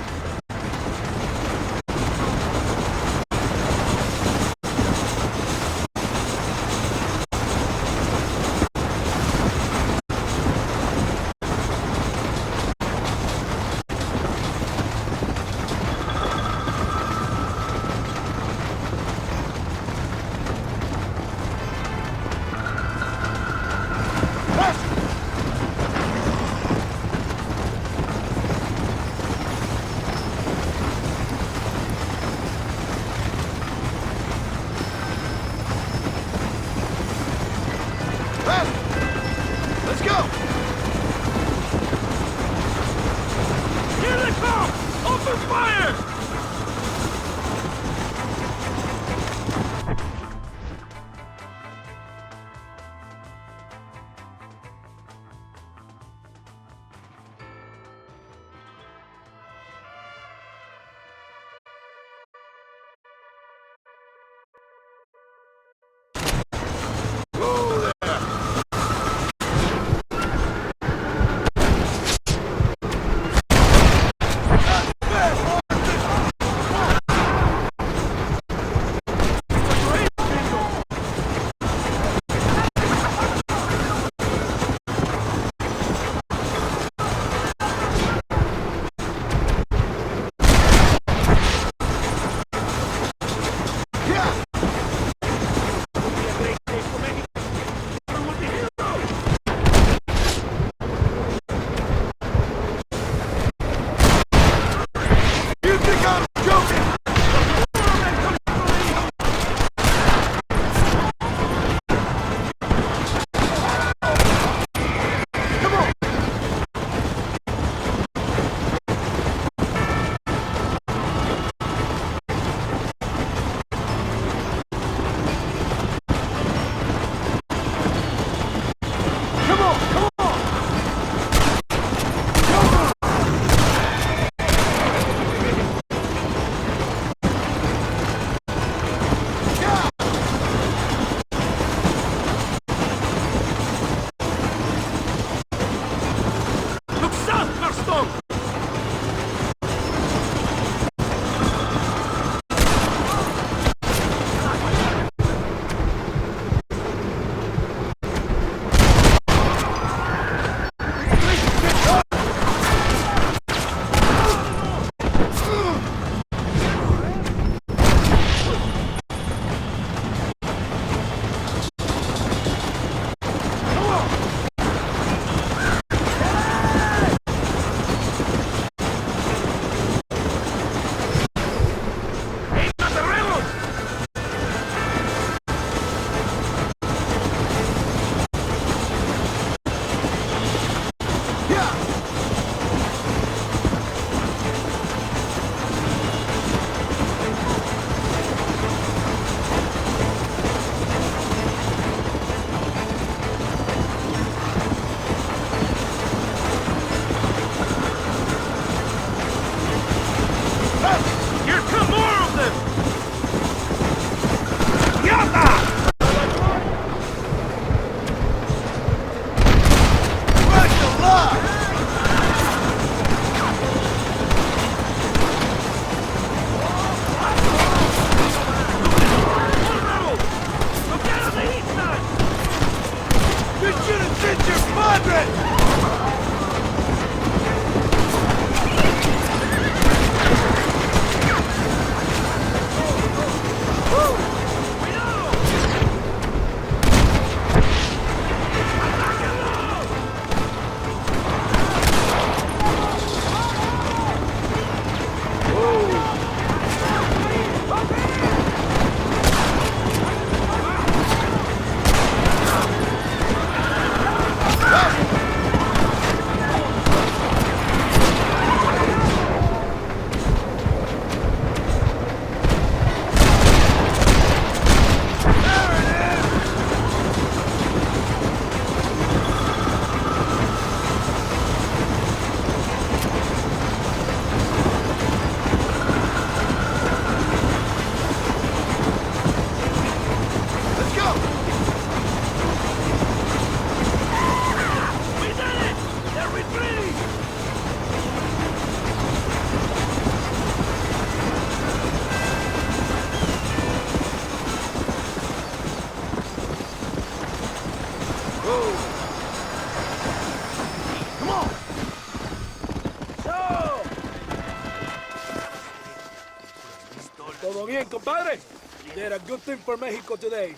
Compadre, you did a good thing for Mexico today.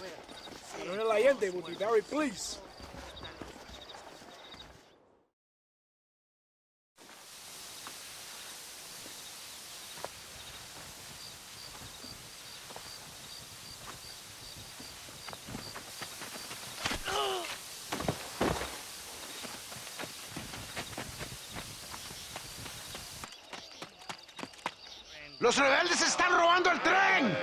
Colonel Allende will be very pleased. ¡Los rebeldes están robando el tren!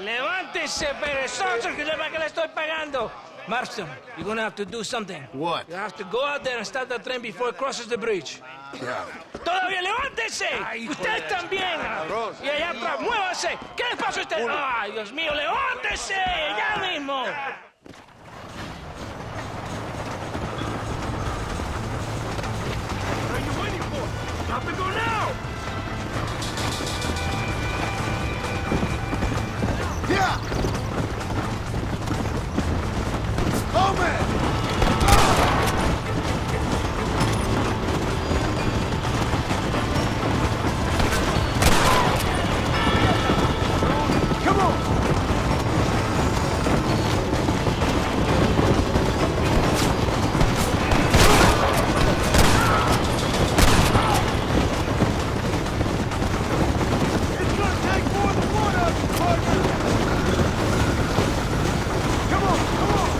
¡Levántese, perezoso, que le estoy pagando! Marston, you're gonna have to do something. What? You have to go out there and stop the train before it crosses the bridge. Yeah. ¡Todavía levántese! ¡Usted también! Y allá atrás, muévase. ¿Qué le pasa a usted? ¡Ay, Dios mío, levántese! ¡Ya mismo! What are you waiting for? Stop and go now! Yeah! Oh, man! Come on! It's gonna take more than one of you, partner! Come on, come on!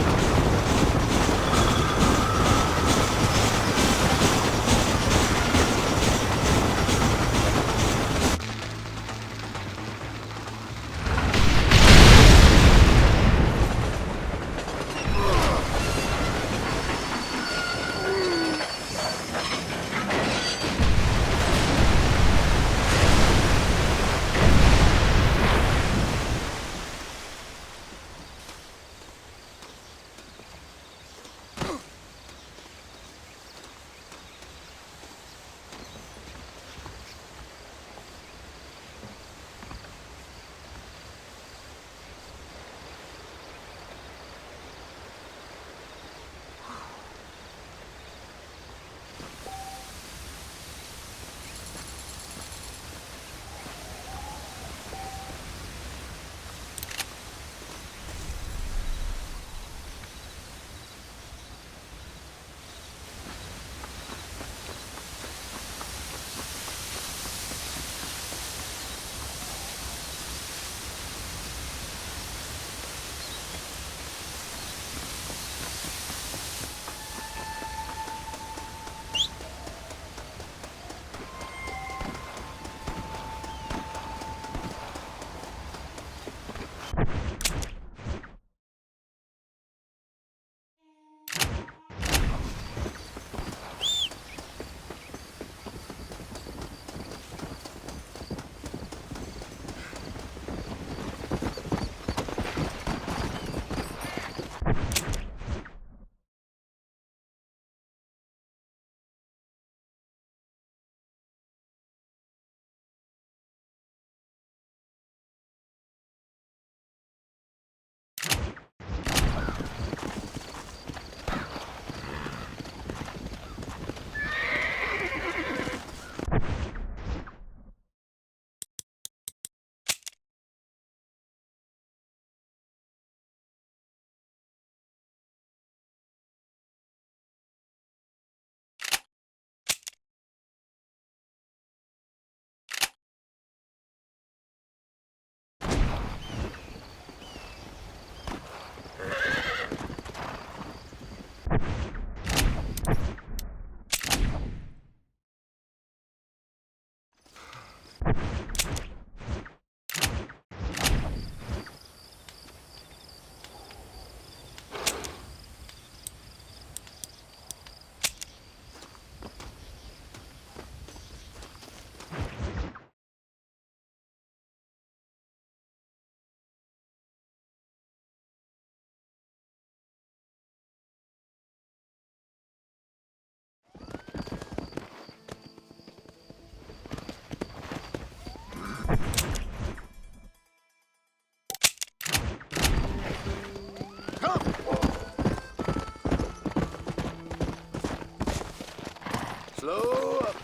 Slow up.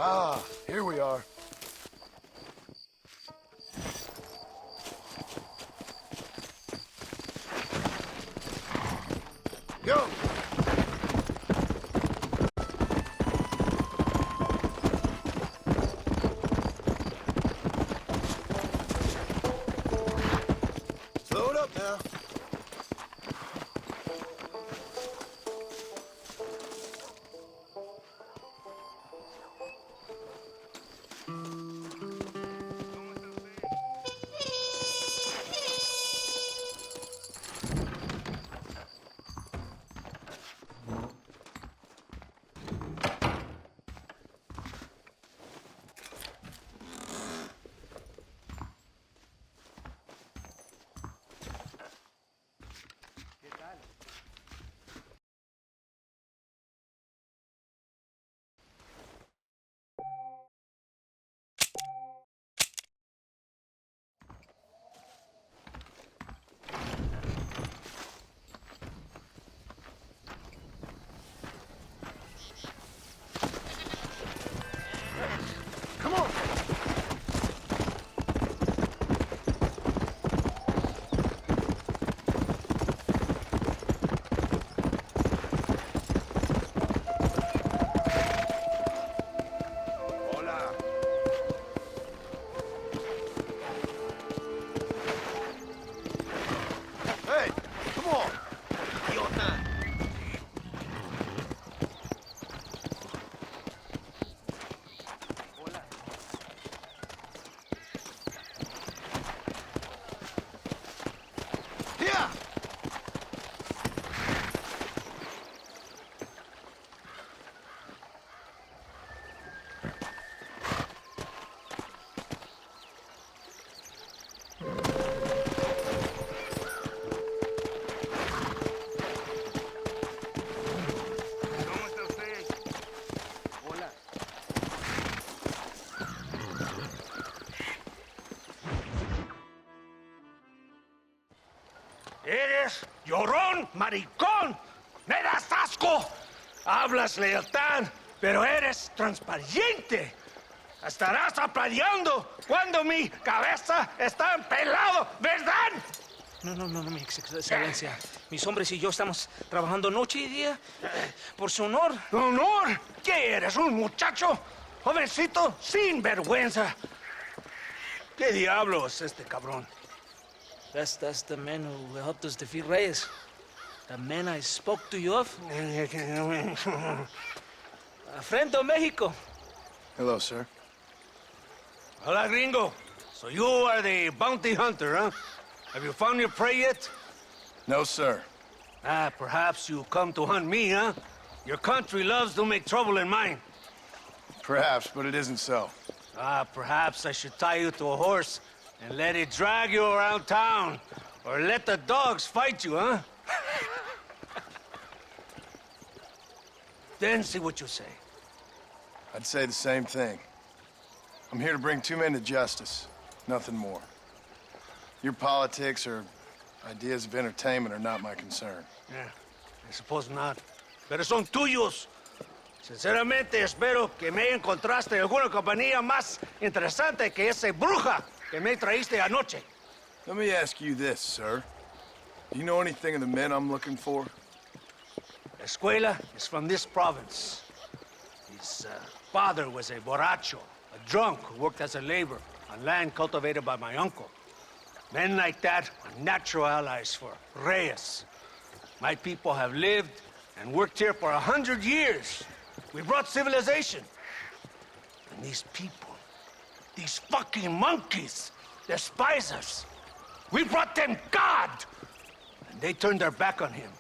Ah, here we are. Go! Slow it up now. Come on! Hola. Hey, come on! Idiota. Here! ¿Cómo está usted? Hola. Eres llorón, maricón. Me das asco. Hablas lealtad, pero eres transparente. Estarás aplaudiendo cuando mi cabeza está pelado, ¿verdad? No, mi excelencia. Mis hombres y yo estamos trabajando noche y día por su honor. ¿Honor? ¿Qué eres, un muchacho? Jovencito sin vergüenza. ¿Qué diablos este cabrón? That's the man who helped us defeat Reyes. The man I spoke to you of. A friend of Mexico. Hello, sir. Hola, gringo. So you are the bounty hunter, huh? Have you found your prey yet? No, sir. Ah, perhaps you come to hunt me, huh? Your country loves to make trouble in mine. Perhaps, but it isn't so. Ah, perhaps I should tie you to a horse and let it drag you around town. Or let the dogs fight you, huh? Then see what you say. I'd say the same thing. I'm here to bring two men to justice, nothing more. Your politics or ideas of entertainment are not my concern. Yeah, I suppose not. Pero son tuyos. Sinceramente, espero que me encontraste alguna compañía más interesante que esa bruja que me traíste anoche. Let me ask you this, sir. Do you know anything of the men I'm looking for? Escuela is from this province. His father was a borracho, a drunk who worked as a laborer on land cultivated by my uncle. Men like that are natural allies for Reyes. My people have lived and worked here for 100 years. We brought civilization. And these people, these fucking monkeys, despise us. We brought them God! And they turned their back on him.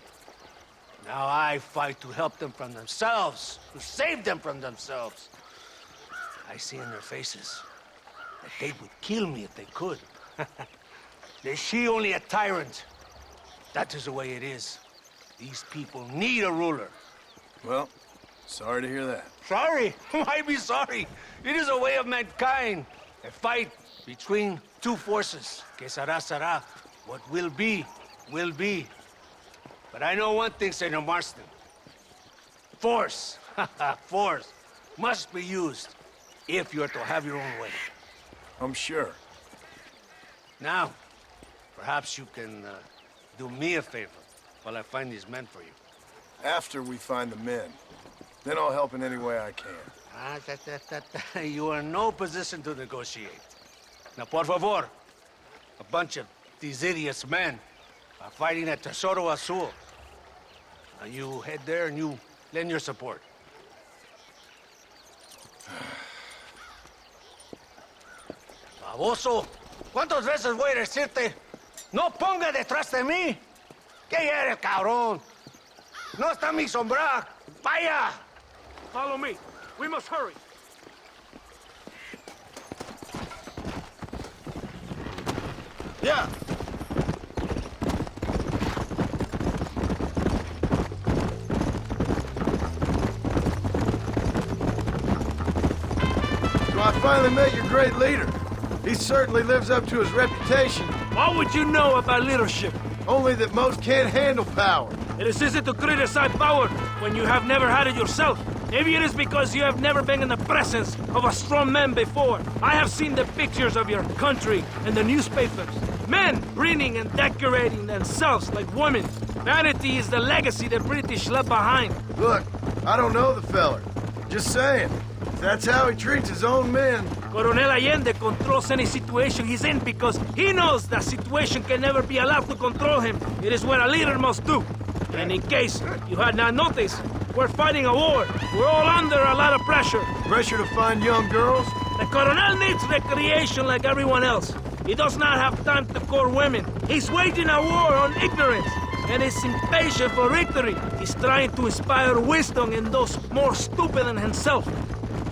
Now I fight to help them from themselves, to save them from themselves. I see in their faces that they would kill me if they could. They see only a tyrant. That is the way it is. These people need a ruler. Well, sorry to hear that. Sorry? Why be sorry? It is a way of mankind. A fight between two forces. Que será, será. What will be, will be. But I know one thing, Senor Marston. Force, force, must be used. if you are to have your own way. I'm sure. Now, perhaps you can do me a favor while I find these men for you. After we find the men, then I'll help in any way I can. You are in no position to negotiate. Now, por favor, a bunch of these idiots men are fighting at Tesoro Azul. Now, you head there and you lend your support. Baboso, ¿cuántas veces voy a decirte? No ponga detrás de mí. ¿Qué eres, cabrón? No está mi sombra. Vaya. Follow me. We must hurry. Yeah. So I finally met your great leader. He certainly lives up to his reputation. What would you know about leadership? Only that most can't handle power. It is easy to criticize power when you have never had it yourself. Maybe it is because you have never been in the presence of a strong man before. I have seen the pictures of your country in the newspapers. Men reading and decorating themselves like women. Vanity is the legacy the British left behind. Look, I don't know the feller. Just saying. If that's how he treats his own men. Coronel Allende controls any situation he's in because he knows that situation can never be allowed to control him. It is what a leader must do. And in case you had not noticed, we're fighting a war. We're all under a lot of pressure. Pressure to find young girls? The Coronel needs recreation like everyone else. He does not have time to court women. He's waging a war on ignorance. And is impatient for victory. He's trying to inspire wisdom in those more stupid than himself.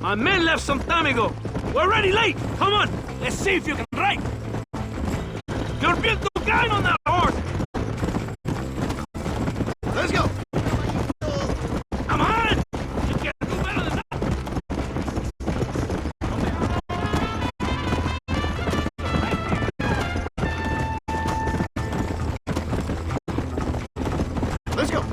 Our men left some time ago. We're already late. Come on, let's see if you can ride. You're built to guide on that horse. Let's go. Come on. You can do better than that. Let's go.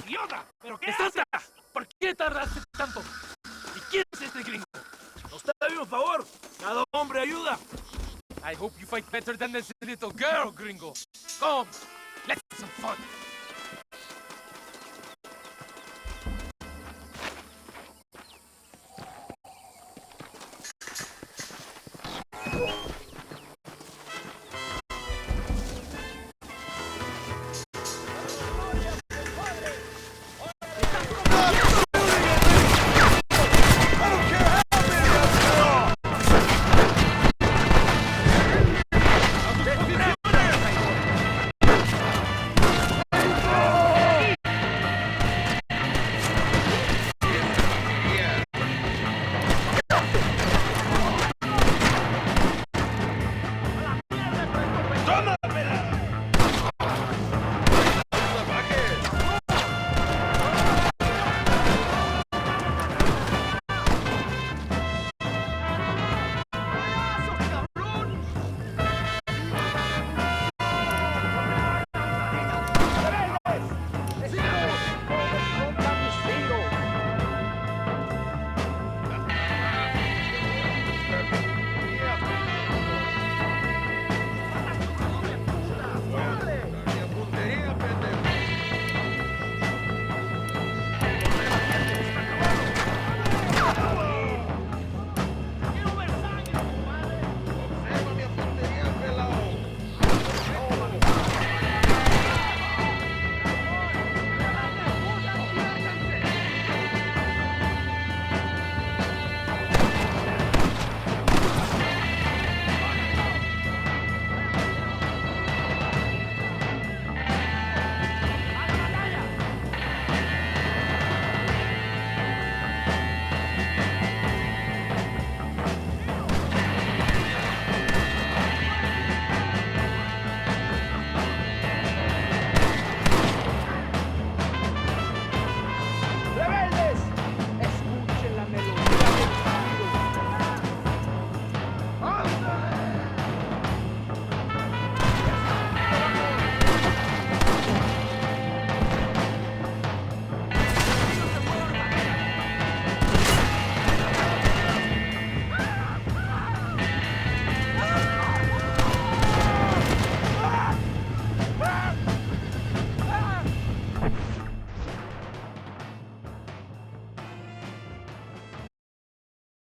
¡Idiota! ¿Pero qué haces? ¿Por qué tardaste tanto? ¿Y quién es este gringo? Nos debe un favor. Cada hombre ayuda. I hope you fight better than this little girl, gringo. Come, let's have some fun.